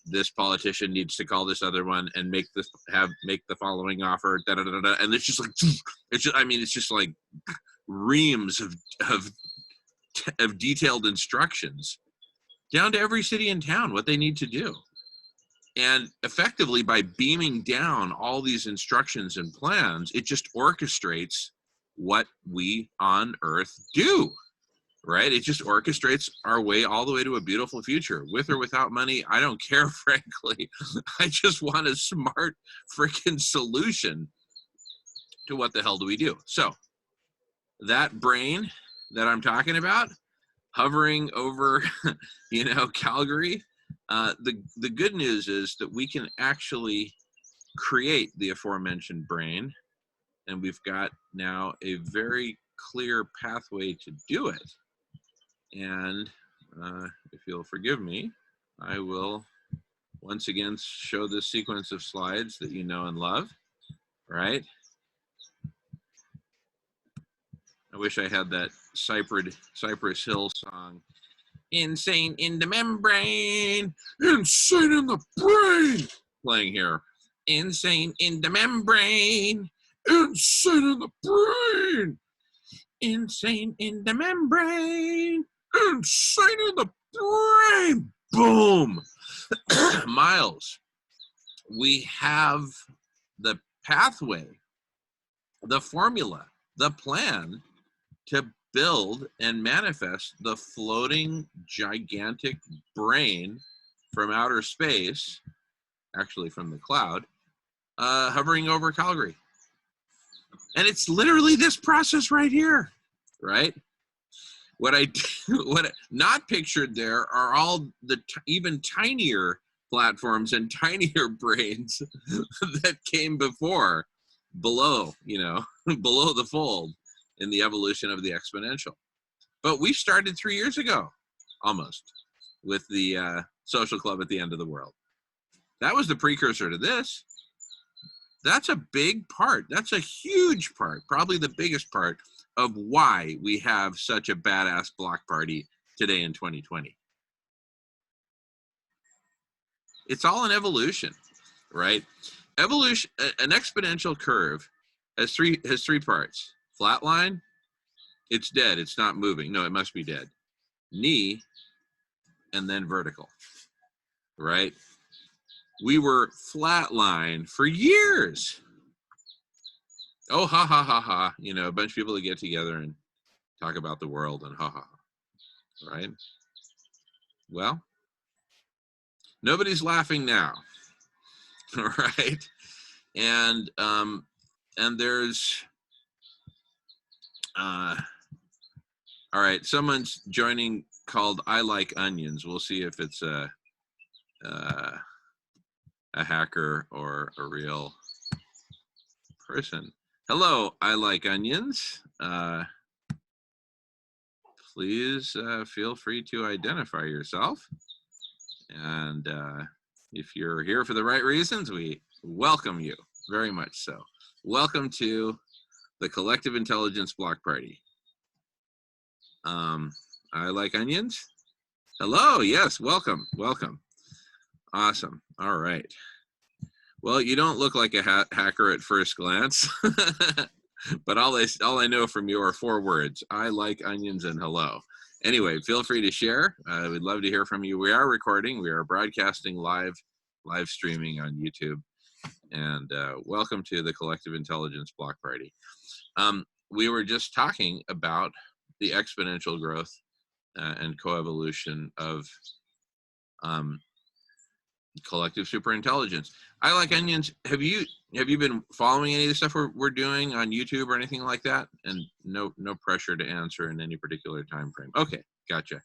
this politician needs to call this other one and make the following offer. Da, da, da, da, and it's just like, it's just like reams of detailed instructions down to every city and town what they need to do. And effectively, by beaming down all these instructions and plans, it just orchestrates what we on Earth do. Right? It just orchestrates our way all the way to a beautiful future, with or without money. I don't care, frankly. I just want a smart freaking solution to what the hell do we do. So that brain that I'm talking about, hovering over, Calgary, the good news is that we can actually create the aforementioned brain, and we've got now a very clear pathway to do it. And if you'll forgive me, I will once again show this sequence of slides that you know and love, right? I wish I had that Cypress Hill song, Insane in the Membrane, Insane in the Brain, playing here. Insane in the Membrane, Insane in the Brain, Insane in the Membrane, Insane in the Brain. Boom. Miles, we have the pathway, the formula, the plan to build and manifest the floating gigantic brain from outer space, actually from the cloud, hovering over Calgary. And it's literally this process right here, right? What not pictured there are all the even tinier platforms and tinier brains that came below, below the fold in the evolution of the exponential. But we started 3 years ago, almost, with the social club at the end of the world. That was the precursor to this. That's a big part. That's a huge part, probably the biggest part of why we have such a badass block party today in 2020. It's all an evolution, right? Evolution, an exponential curve has three parts. Flat line, it's dead, it's not moving. No, it must be dead. Knee, and then vertical, right? We were flatline for years. Oh, ha, ha, ha, ha. A bunch of people that get together and talk about the world and ha, ha, ha. Right? Well, nobody's laughing now. Right? And there's, all right, someone's joining called I Like Onions. We'll see if it's a hacker or a real person. Hello, I Like Onions. please feel free to identify yourself. And if you're here for the right reasons, we welcome you very much so. Welcome to the Collective Intelligence Block Party. I like onions. Hello, yes, welcome, welcome. Awesome, all right. Well, you don't look like a hacker at first glance, but all I know from you are 4 words. I like onions and hello. Anyway, feel free to share. We'd love to hear from you. We are recording. We are broadcasting live streaming on YouTube. And welcome to the Collective Intelligence Block Party. We were just talking about the exponential growth and coevolution of collective superintelligence. I like onions. Have you been following any of the stuff we're doing on YouTube or anything like that? And no pressure to answer in any particular time frame. Okay, gotcha.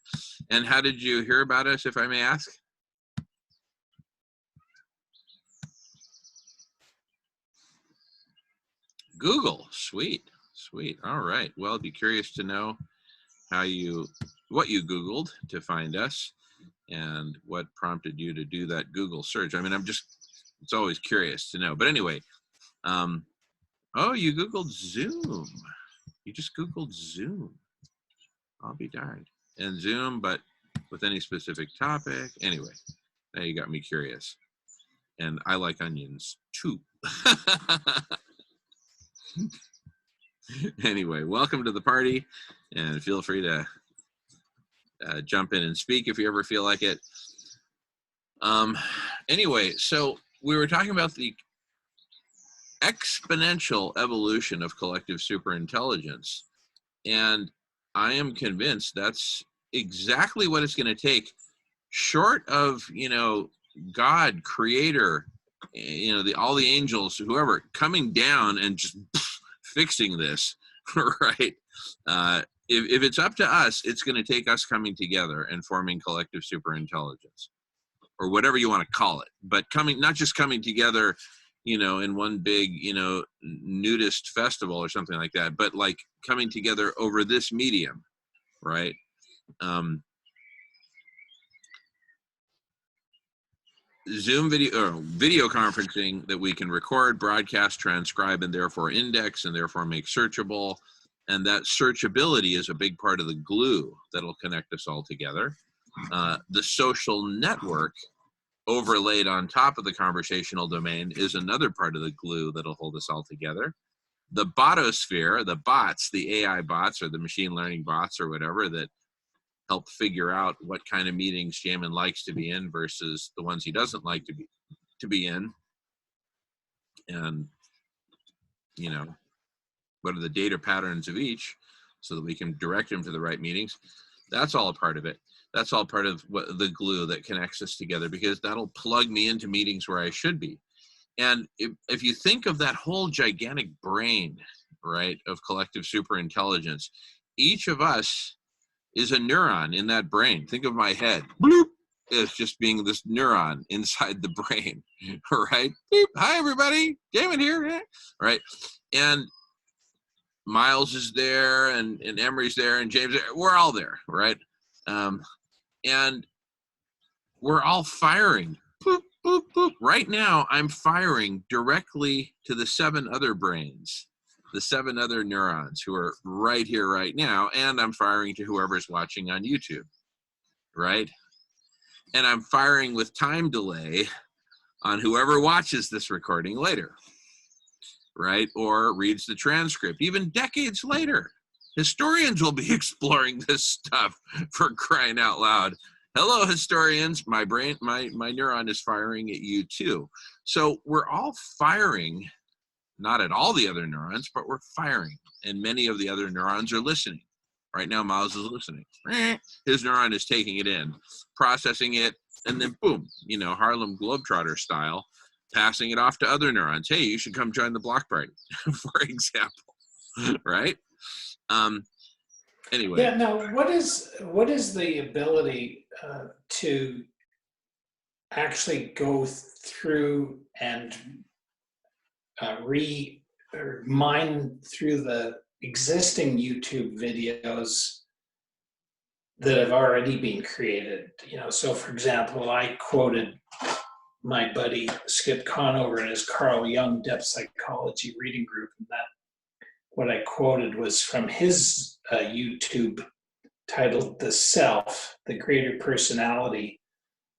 And how did you hear about us, if I may ask? Google. Sweet. All right. Well, I'd be curious to know what you Googled to find us and what prompted you to do that Google search. I mean, it's always curious to know. But anyway, oh, you Googled Zoom. You just Googled Zoom. I'll be darned. And Zoom, but with any specific topic. Anyway, now you got me curious. And I like onions too. Anyway, welcome to the party, and feel free to jump in and speak if you ever feel like it. Anyway, so we were talking about the exponential evolution of collective superintelligence, and I am convinced that's exactly what it's going to take, short of, God, creator, all the angels, whoever, coming down and just fixing this, right? If it's up to us, it's going to take us coming together and forming collective superintelligence, or whatever you want to call it. But not just coming together, in one big, nudist festival or something like that, but like coming together over this medium, right? Zoom video conferencing that we can record, broadcast, transcribe, and therefore index, and therefore make searchable. And that searchability is a big part of the glue that'll connect us all together. The social network overlaid on top of the conversational domain is another part of the glue that'll hold us all together. The botosphere, the bots, the AI bots or the machine learning bots or whatever that help figure out what kind of meetings Jamin likes to be in versus the ones he doesn't like to be in. And, what are the data patterns of each so that we can direct him to the right meetings. That's all a part of it. That's all part of the glue that connects us together, because that'll plug me into meetings where I should be. And if you think of that whole gigantic brain, right, of collective superintelligence, each of us is a neuron in that brain. Think of my head. Bloop, as just being this neuron inside the brain, right? Beep. Hi, everybody. Damon here, right? And Miles is there, and Emery's there, and James. We're all there, right? And we're all firing. Boop, boop, boop. Right now, I'm firing directly to the 7 other brains, the 7 other neurons who are right here, right now, and I'm firing to whoever's watching on YouTube, right? And I'm firing with time delay on whoever watches this recording later, right? Or reads the transcript, even decades later. Historians will be exploring this stuff, for crying out loud. Hello, historians. My brain, my neuron is firing at you too. So we're all firing, not at all the other neurons, but we're firing. And many of the other neurons are listening. Right now, Miles is listening. His neuron is taking it in, processing it, and then boom, Harlem Globetrotter style, passing it off to other neurons. Hey, you should come join the block party, for example, right? Anyway. Yeah. Now, what is the ability to actually go through and mine through the existing YouTube videos that have already been created. So for example, I quoted my buddy Skip Conover and his Carl Jung Depth Psychology reading group, and that what I quoted was from his YouTube titled "The Self, the Greater Personality,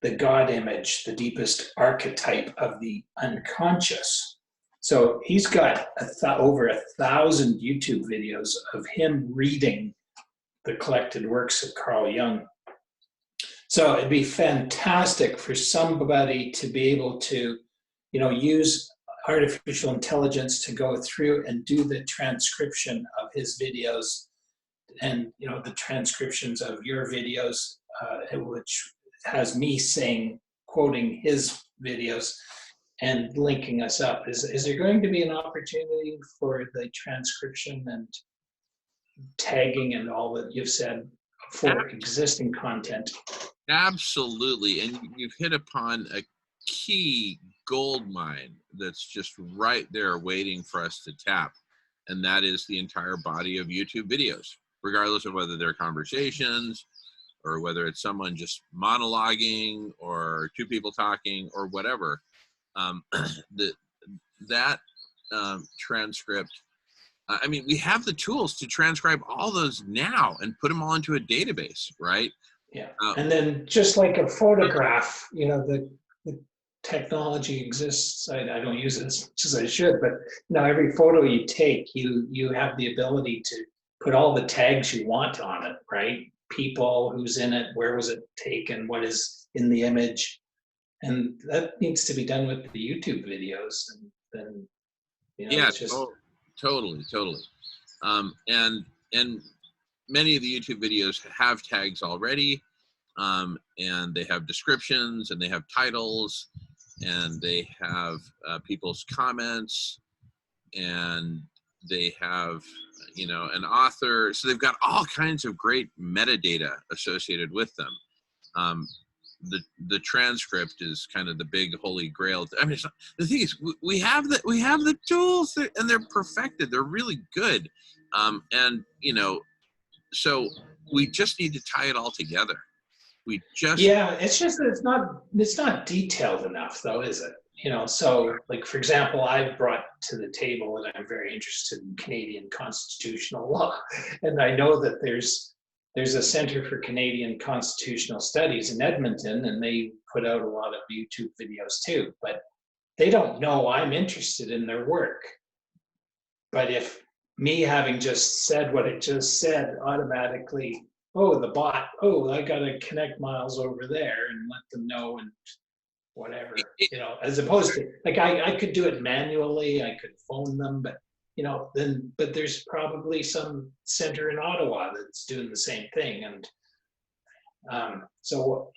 the God Image, the Deepest Archetype of the Unconscious." So he's got over 1,000 YouTube videos of him reading the collected works of Carl Jung. So it'd be fantastic for somebody to be able to, use artificial intelligence to go through and do the transcription of his videos, and the transcriptions of your videos, which has me quoting his videos and linking us up. Is there going to be an opportunity for the transcription and tagging and all that you've said for existing content? Absolutely. And you've hit upon a key gold mine that's just right there waiting for us to tap. And that is the entire body of YouTube videos, regardless of whether they're conversations or whether it's someone just monologuing or two people talking or whatever. That transcript, I mean, we have the tools to transcribe all those now and put them all into a database, right? Yeah. And then just like a photograph, the technology exists. I don't use it as much as I should, but every photo you take, you have the ability to put all the tags you want on it, right? People, who's in it, where was it taken, what is in the image, and that needs to be done with the YouTube videos. And then, yeah, it's just totally. And many of the YouTube videos have tags already, and they have descriptions, and they have titles, and they have people's comments, and they have an author. So they've got all kinds of great metadata associated with them. The transcript is kind of the big holy grail. I mean, the thing is, we have the tools, and they're perfected. They're really good, and so we just need to tie it all together. It's just that it's not detailed enough, though, is it? So like, for example, I've brought to the table that I'm very interested in Canadian constitutional law, and I know that there's a Center for Canadian Constitutional Studies in Edmonton, and they put out a lot of YouTube videos too, but they don't know I'm interested in their work. But if me having just said what I just said automatically, the bot, I got to connect Miles over there and let them know and whatever, as opposed to, like, I could do it manually, I could phone them, but but there's probably some center in Ottawa that's doing the same thing. And so,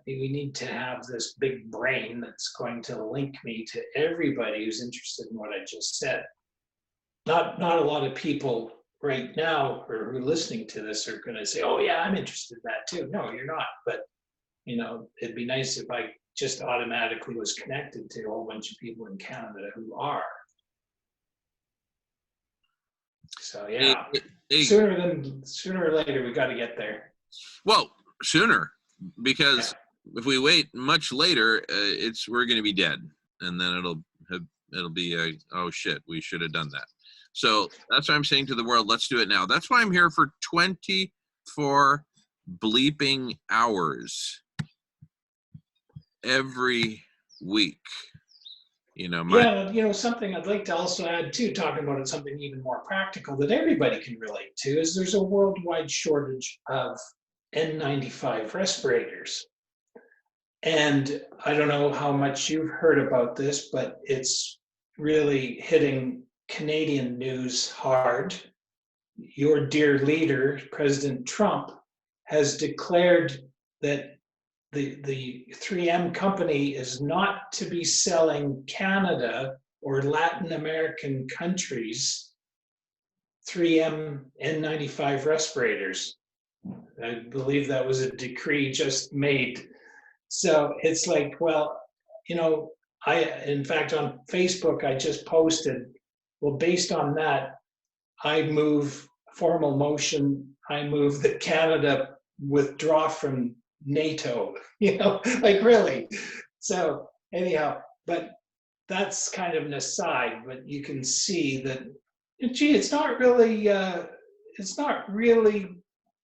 we need to have this big brain that's going to link me to everybody who's interested in what I just said. Not a lot of people right now who are listening to this are going to say, "Oh yeah, I'm interested in that too." No, you're not. But it'd be nice if I just automatically was connected to a whole bunch of people in Canada who are. So yeah, sooner or later we got to get there. Well, sooner, because if we wait much later, we're going to be dead, and then it'll be oh shit, we should have done that. So that's why I'm saying to the world, let's do it now. That's why I'm here for 24 bleeping hours every week. Something I'd like to also add too, talking about it, something even more practical that everybody can relate to, is there's a worldwide shortage of N95 respirators. And I don't know how much you've heard about this, but it's really hitting Canadian news hard. Your dear leader, President Trump, has declared that the 3M company is not to be selling Canada or Latin American countries 3M N95 respirators. I believe that was a decree just made. So it's like, well, in fact, on Facebook, I just posted, well, based on that, I move that Canada withdraw from NATO, you know, like really. So anyhow, but that's kind of an aside, but you can see that, gee, it's not really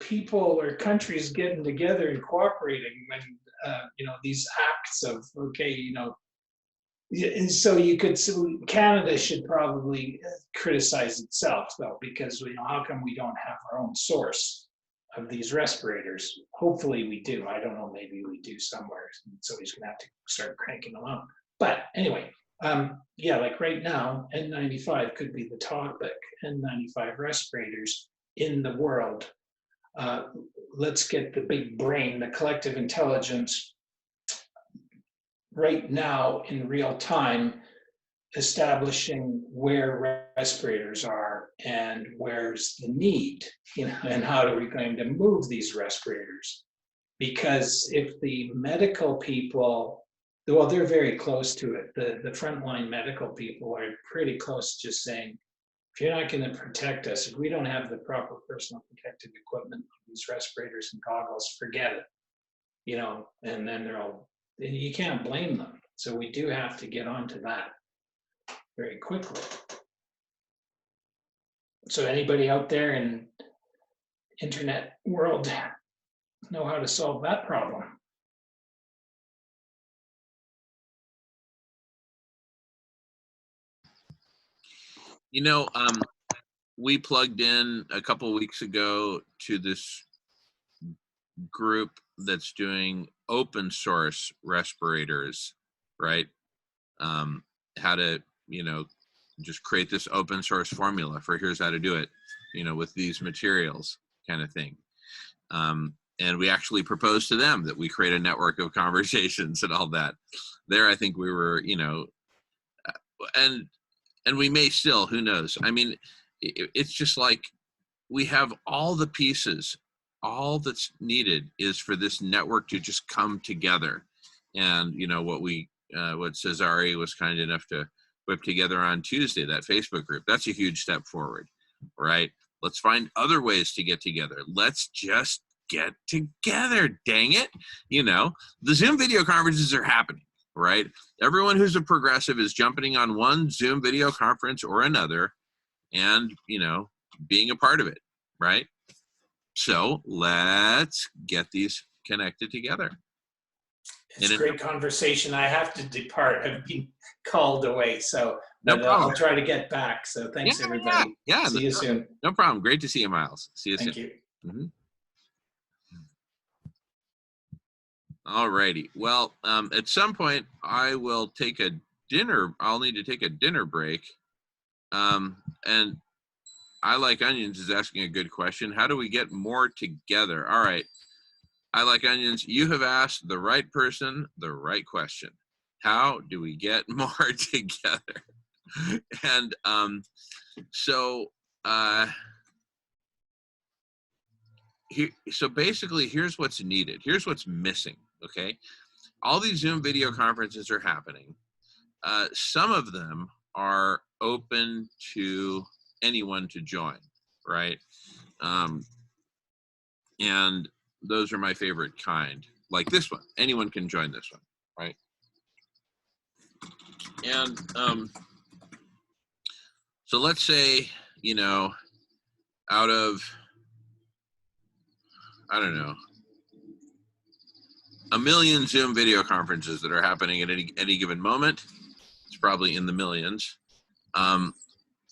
people or countries getting together and cooperating when, you know, these acts of, okay, you know, and so Canada should probably criticize itself though, because, you know, how come we don't have our own source of these respirators? Hopefully we do. I don't know, maybe we do somewhere. So he's gonna have to start cranking them out. But anyway, yeah, like right now, N95 could be the topic, N95 respirators in the world. Let's get the big brain, the collective intelligence right now in real time, establishing where respirators are and where's the need, you know, and how are we going to move these respirators? Because if the medical people, well, they're very close to it. The frontline medical people are pretty close to just saying, if you're not going to protect us, if we don't have the proper personal protective equipment, these respirators and goggles, forget it, you know, and then they're all, you can't blame them. So we do have to get onto that very quickly. So anybody out there in internet world know how to solve that problem? You know, we plugged in a couple weeks ago to this group that's doing open source respirators, right? How to, you know, just create this open source formula for here's how to do it, you know, with these materials kind of thing. And we actually proposed to them that we create a network of conversations and all that. There, I think we were, you know, and we may still, who knows? I mean, it's just like we have all the pieces. All that's needed is for this network to just come together. And, you know, what Cesare was kind enough to whip together on Tuesday, that Facebook group, that's a huge step forward, right? Let's find other ways to get together. Let's just get together, dang it. You know, the Zoom video conferences are happening, right? Everyone who's a progressive is jumping on one Zoom video conference or another and, you know, being a part of it, right? So let's get these connected together. It's a great conversation. I have to depart. I've been called away, so no problem. I'll try to get back. So thanks, everybody. Yeah. See you soon. No problem. Great to see you, Miles. See you soon. Thank you. Mm-hmm. All righty. Well, at some point, I will take a dinner. I'll need to take a dinner break. And I Like Onions is asking a good question. How do we get more together? All right. I Like Onions, you have asked the right person the right question. How do we get more together? And so basically, here's what's needed. Here's what's missing, okay? All these Zoom video conferences are happening. Some of them are open to anyone to join, right? And those are my favorite kind, like this one. Anyone can join this one, right? And so let's say, you know, out of, I don't know, 1 million Zoom video conferences that are happening at any given moment, it's probably in the millions.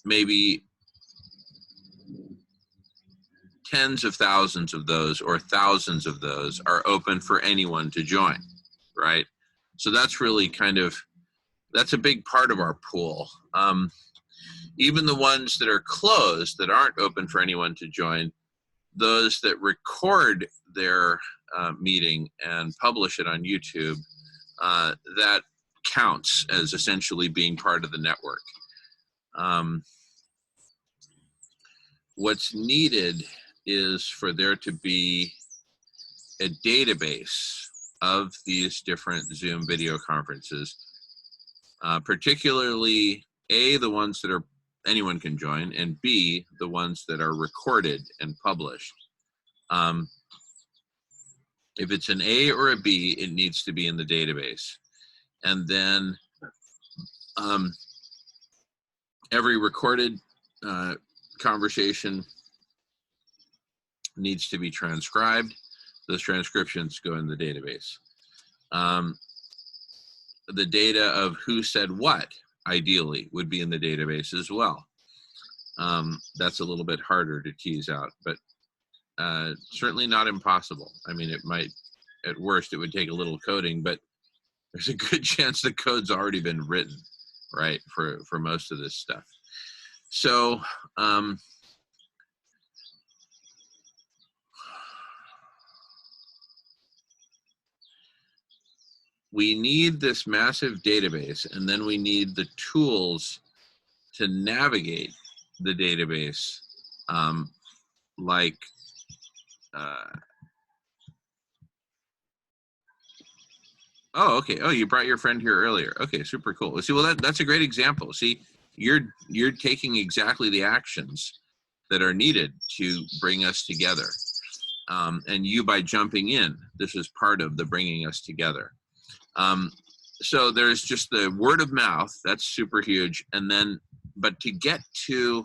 Maybe tens of thousands of those or thousands of those are open for anyone to join, right? So that's really that's a big part of our pool. Even the ones that are closed, that aren't open for anyone to join, those that record their meeting and publish it on YouTube, that counts as essentially being part of the network. What's needed is for there to be a database of these different Zoom video conferences, particularly A, the ones that anyone can join, and B, the ones that are recorded and published. If it's an A or a B, it needs to be in the database. And then every recorded conversation needs to be transcribed. Those transcriptions go in the database. The data of who said what, ideally, would be in the database as well. That's a little bit harder to tease out, but certainly not impossible. I mean, it might, at worst, it would take a little coding, but there's a good chance the code's already been written, right, for most of this stuff. So, we need this massive database, and then we need the tools to navigate the database, like oh, okay. Oh, you brought your friend here earlier. Okay, super cool. See, well, that's a great example. See, you're taking exactly the actions that are needed to bring us together, and you, by jumping in, this is part of the bringing us together. So there's just the word of mouth, that's super huge. And then, but to get to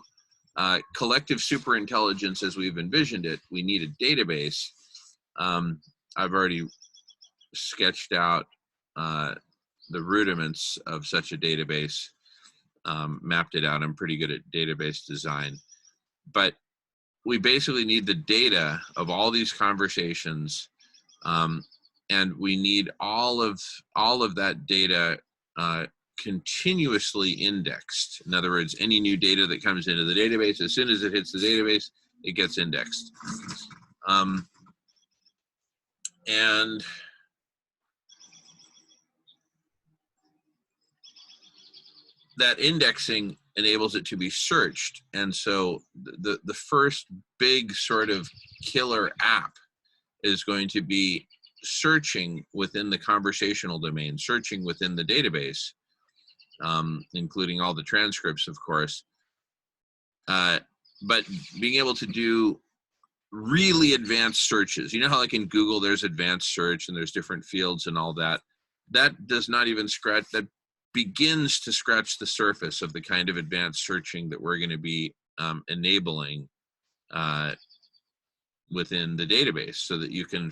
collective superintelligence as we've envisioned it, we need a database. I've already sketched out the rudiments of such a database, mapped it out. I'm pretty good at database design. But we basically need the data of all these conversations, and we need all of that data continuously indexed. In other words, any new data that comes into the database, as soon as it hits the database, it gets indexed. And that indexing enables it to be searched. And so the first big sort of killer app is going to be searching within the conversational domain, searching within the database, including all the transcripts, of course, but being able to do really advanced searches. You know how like in Google there's advanced search and there's different fields and all that? That does not even scratch, that begins to scratch the surface of the kind of advanced searching that we're going to be enabling within the database, so that you can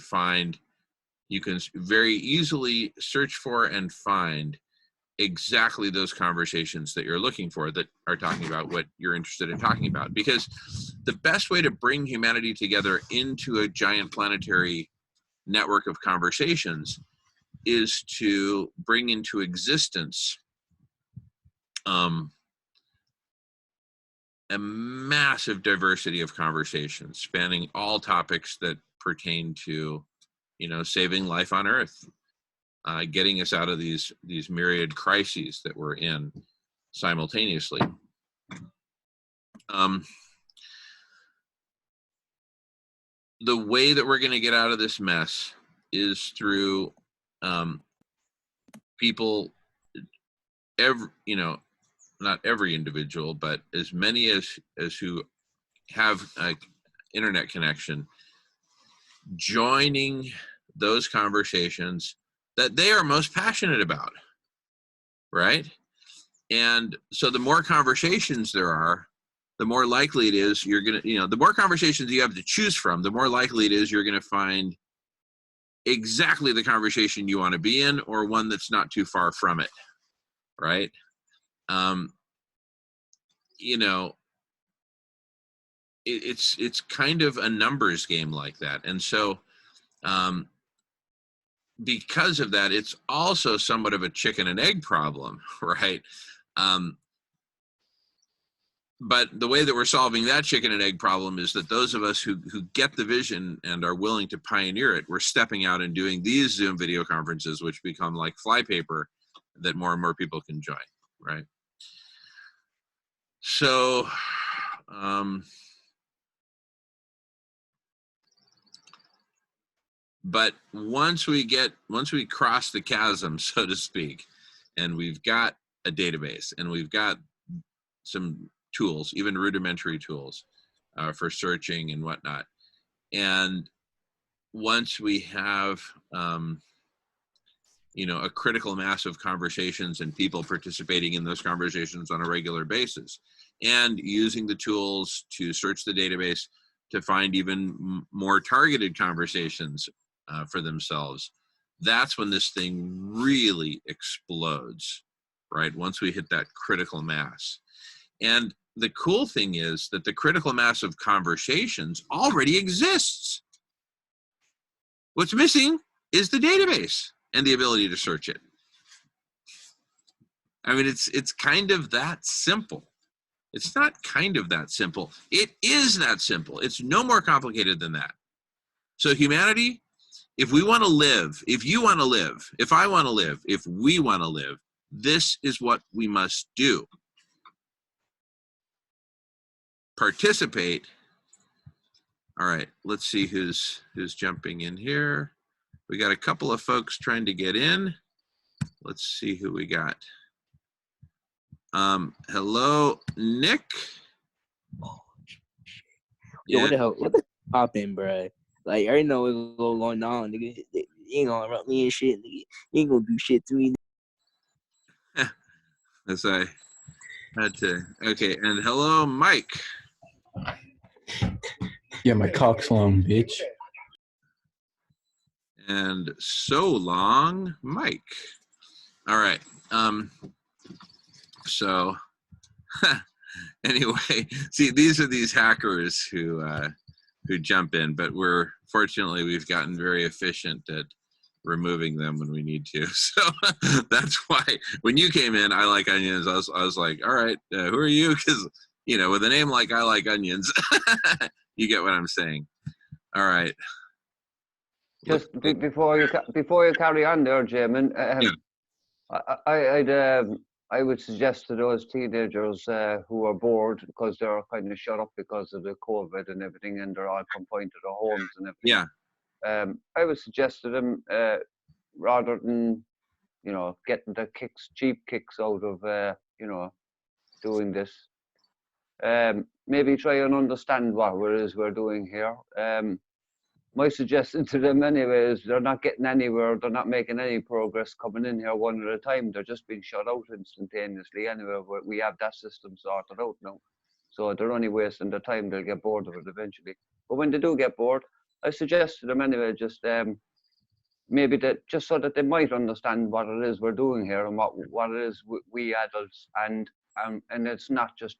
very easily search for and find exactly those conversations that you're looking for, that are talking about what you're interested in talking about. Because the best way to bring humanity together into a giant planetary network of conversations is to bring into existence a massive diversity of conversations spanning all topics that pertain to, you know, saving life on Earth, getting us out of these myriad crises that we're in simultaneously. The way that we're going to get out of this mess is through people, not every individual, but as many as who have an internet connection, joining those conversations that they are most passionate about, right? And so the more conversations there are, the more likely it is you're going to, the more conversations you have to choose from, the more likely it is you're going to find exactly the conversation you want to be in, or one that's not too far from it, right? It's kind of a numbers game like that. And so because of that, it's also somewhat of a chicken and egg problem, right? But the way that we're solving that chicken and egg problem is that those of us who get the vision and are willing to pioneer it, we're stepping out and doing these Zoom video conferences, which become like flypaper that more and more people can join, right? So, but once we cross the chasm, so to speak, and we've got a database and we've got some tools, even rudimentary tools for searching and whatnot, and once we have, you know, a critical mass of conversations and people participating in those conversations on a regular basis, and using the tools to search the database to find even more targeted conversations for themselves, that's when this thing really explodes, right? Once we hit that critical mass. And the cool thing is that the critical mass of conversations already exists. What's missing is the database and the ability to search it. I mean, it's kind of that simple. It's not kind of that simple. It is that simple. It's no more complicated than that. So humanity, if we want to live, if you want to live, if I want to live, if we want to live, this is what we must do. Participate. All right, let's see who's jumping in here. We got a couple of folks trying to get in. Let's see who we got. Hello, Nick. Yo, what the hell? What the poppin', bro? Like, I already know what's going on, nigga. You ain't gonna interrupt me and shit, nigga. You ain't gonna do shit to me. As I had to. Okay, and hello, Mike. Yeah, my cock's long, bitch. And so long, Mike. All right. So anyway, see, these are these hackers who jump in, but fortunately we've gotten very efficient at removing them when we need to. So that's why when you came in, I like onions. I was like, all right, who are you? Because you know, with a name like I like onions, you get what I'm saying. All right. Just before you carry on there, Jamin, Yeah. I would suggest to those teenagers who are bored because they're kind of shut up because of the COVID and everything, and they're all confined to their homes and everything. Yeah. I would suggest to them rather than getting the cheap kicks out of doing this. Maybe try and understand what it is we're doing here. My suggestion to them anyway is they're not getting anywhere, they're not making any progress coming in here one at a time, they're just being shut out instantaneously anyway. We have that system sorted out now. So they're only wasting their time, they'll get bored of it eventually. But when they do get bored, I suggest to them anyway, just maybe that just so that they might understand what it is we're doing here and what it is we adults, and it's not just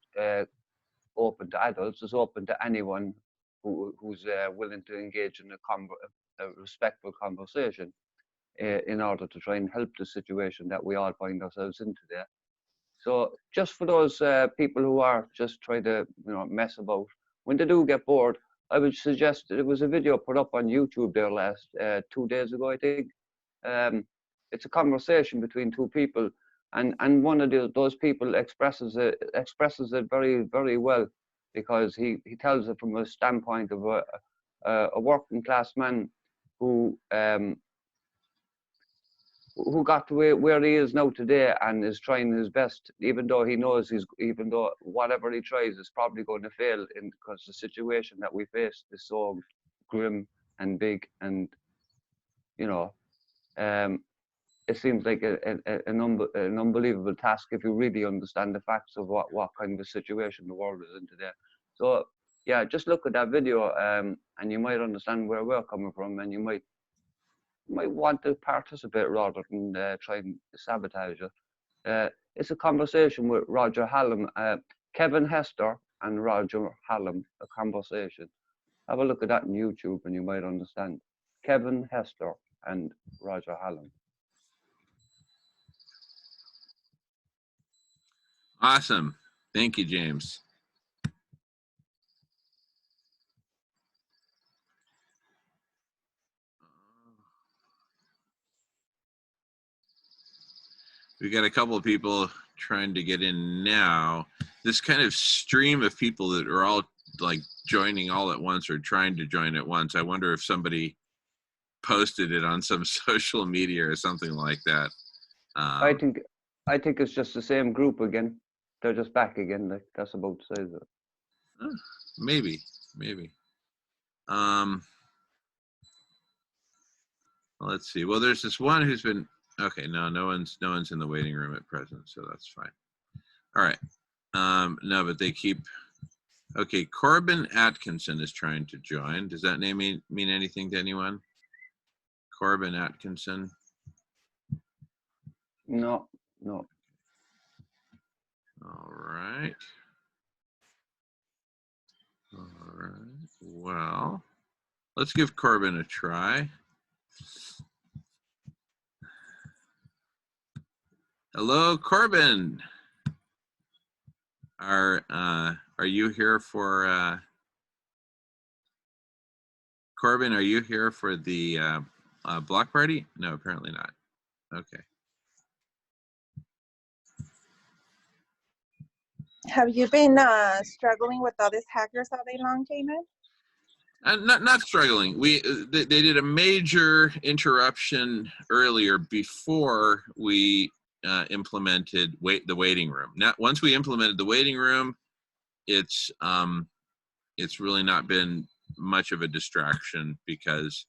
open to adults, it's open to anyone who's willing to engage in a respectful conversation in order to try and help the situation that we all find ourselves in today. So just for those people who are just trying to mess about, when they do get bored, I would suggest there was a video put up on YouTube there last 2 days ago, I think. It's a conversation between two people, and one of those people expresses it very, very well, because he tells it from a standpoint of a working class man who got to where he is now today and is trying his best, even though he knows even though whatever he tries is probably going to fail, because the situation that we face is so grim and big, and it seems like an unbelievable task if you really understand the facts of what kind of a situation the world is in today. So yeah, just look at that video and you might understand where we're coming from, and you might want to participate rather than try and sabotage it. It's a conversation with Roger Hallam, Kevin Hester and Roger Hallam, a conversation. Have a look at that on YouTube and you might understand. Kevin Hester and Roger Hallam. Awesome. Thank you, James. We got a couple of people trying to get in now. This kind of stream of people that are all like joining all at once or trying to join at once. I wonder if somebody posted it on some social media or something like that. I think it's just the same group again. They're just back again. Like, that's about to say that. Maybe. let's see. Well, there's this one who's been, okay, no one's in the waiting room at present, so that's fine. All right. No, but they keep, okay, Corbin Atkinson is trying to join. Does that name mean anything to anyone? Corbin Atkinson? No. All right. Well, let's give Corbin a try. Hello, Corbin. Are you here for Corbin? Are you here for the block party? No, apparently not. Okay. Have you been struggling with all these hackers all day long, Jamin? Not struggling. They did a major interruption earlier before we implemented the waiting room. Now, once we implemented the waiting room, it's really not been much of a distraction because,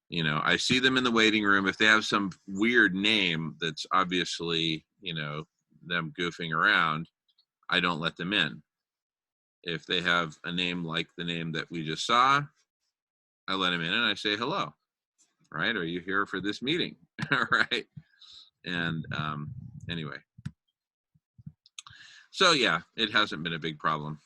you know, I see them in the waiting room. If they have some weird name that's obviously, you know, them goofing around, I don't let them in. If they have a name like the name that we just saw, I let them in and I say, hello, right? Are you here for this meeting? Right? And anyway. So yeah, it hasn't been a big problem.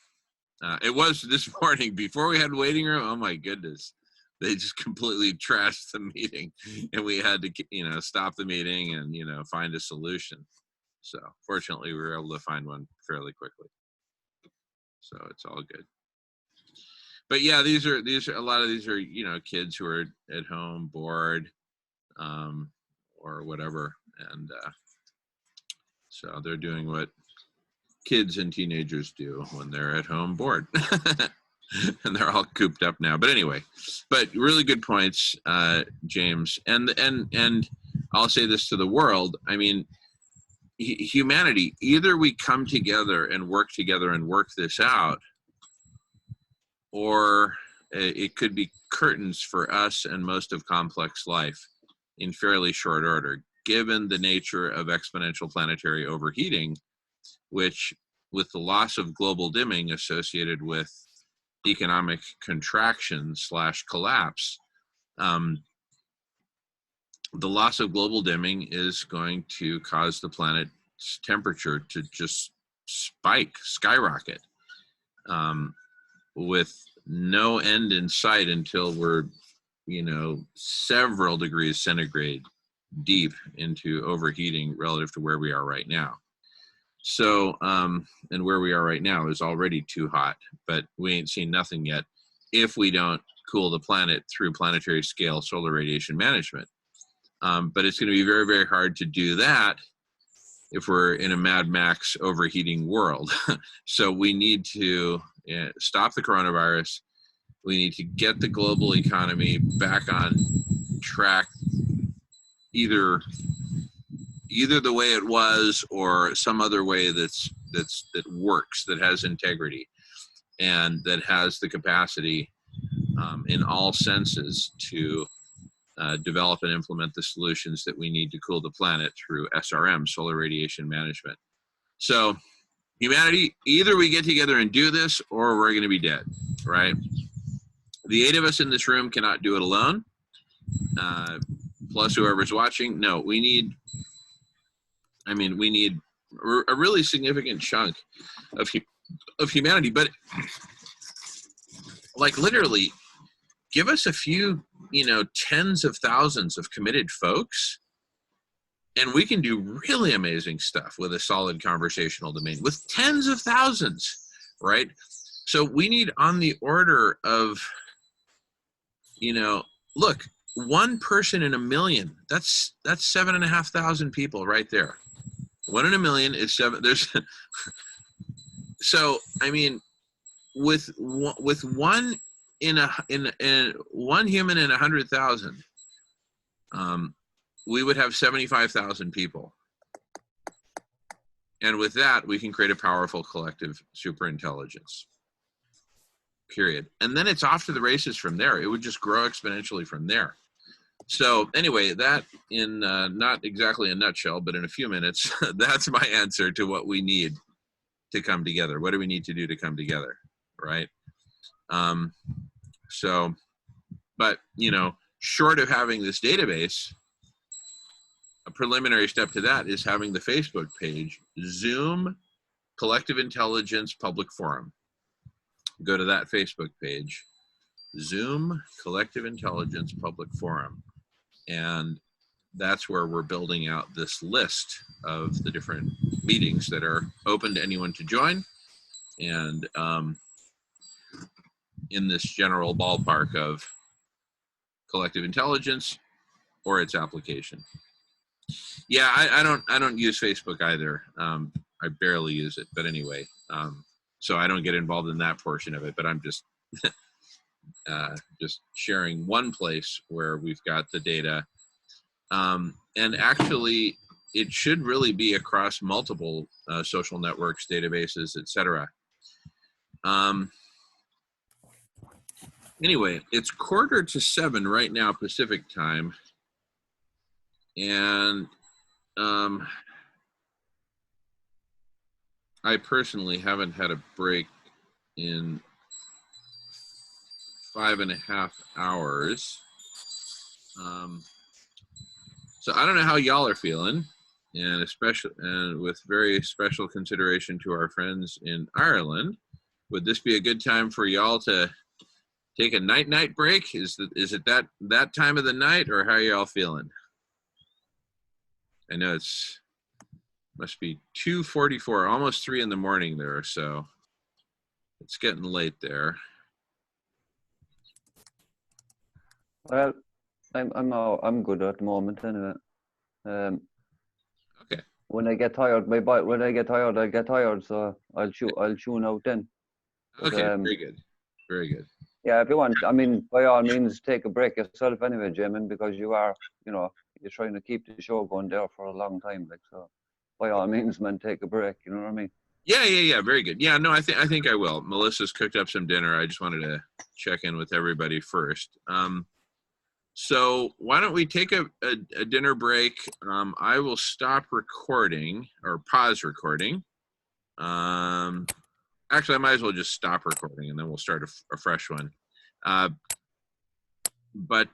It was this morning before we had waiting room. Oh my goodness. They just completely trashed the meeting and we had to, you know, stop the meeting and, you know, find a solution. So fortunately we were able to find one fairly quickly. So it's all good. But yeah, these are a lot of these are, you know, kids who are at home bored or whatever. And so they're doing what kids and teenagers do when they're at home bored. And they're all cooped up now. But anyway, but really good points, James. And I'll say this to the world. I mean, humanity, either we come together and work this out, or it could be curtains for us and most of complex life in fairly short order, given the nature of exponential planetary overheating, which, with the loss of global dimming associated with economic contraction / collapse, the loss of global dimming is going to cause the planet's temperature to just skyrocket, with no end in sight until we're, you know, several degrees centigrade deep into overheating relative to where we are right now. So, and where we are right now is already too hot, but we ain't seen nothing yet if we don't cool the planet through planetary scale solar radiation management. But it's going to be very, very hard to do that if we're in a Mad Max overheating world. So we need to stop the coronavirus. We need to get the global economy back on track, either the way it was or some other way that works, that has integrity, and that has the capacity in all senses to develop and implement the solutions that we need to cool the planet through SRM, solar radiation management. So humanity, either we get together and do this or we're going to be dead, right? The 8 of us in this room cannot do it alone, plus whoever's watching. No, we need a really significant chunk of humanity. But like, literally, give us a few, you know, tens of thousands of committed folks, and we can do really amazing stuff with a solid conversational domain with tens of thousands, right? So we need on the order of, you know, look, one person in a million, that's 7,500 people right there. 1 in a million is 7. There's so, I mean, with one in one human in 100,000, we would have 75,000 people, and with that, we can create a powerful collective superintelligence. Period. And then it's off to the races from there. It would just grow exponentially from there. So anyway, that in not exactly a nutshell, but in a few minutes, that's my answer to what we need to come together. What do we need to do to come together, right? So, but short of having this database, a preliminary step to that is having the Facebook page, Zoom Collective Intelligence Public Forum. Go to that Facebook page, Zoom Collective Intelligence Public Forum. And that's where we're building out this list of the different meetings that are open to anyone to join. And in this general ballpark of collective intelligence or its application. Yeah, I don't use Facebook either. I barely use it, but anyway, so I don't get involved in that portion of it. But I'm just sharing one place where we've got the data, and actually, it should really be across multiple social networks, databases, etc. Anyway, it's 6:45 right now Pacific time, and I personally haven't had a break in 5.5 hours. So I don't know how y'all are feeling, and especially with very special consideration to our friends in Ireland, would this be a good time for y'all to take a night break? Is it that time of the night, or how are y'all feeling? I know must be 2:44, almost 3 in the morning there, so it's getting late there. Well, I'm good at the moment anyway. Okay. When I get tired, I get tired, so I'll tune out then. But, okay, very good. Yeah, if you want, I mean, by all means, take a break yourself anyway, Jamin, because you're trying to keep the show going there for a long time, like, so. By all means, man, take a break. You know what I mean? Yeah. Very good. Yeah, no, I think I will. Melissa's cooked up some dinner. I just wanted to check in with everybody first. So why don't we take a dinner break? I will stop recording or pause recording. Actually, I might as well just stop recording and then we'll start a fresh one. But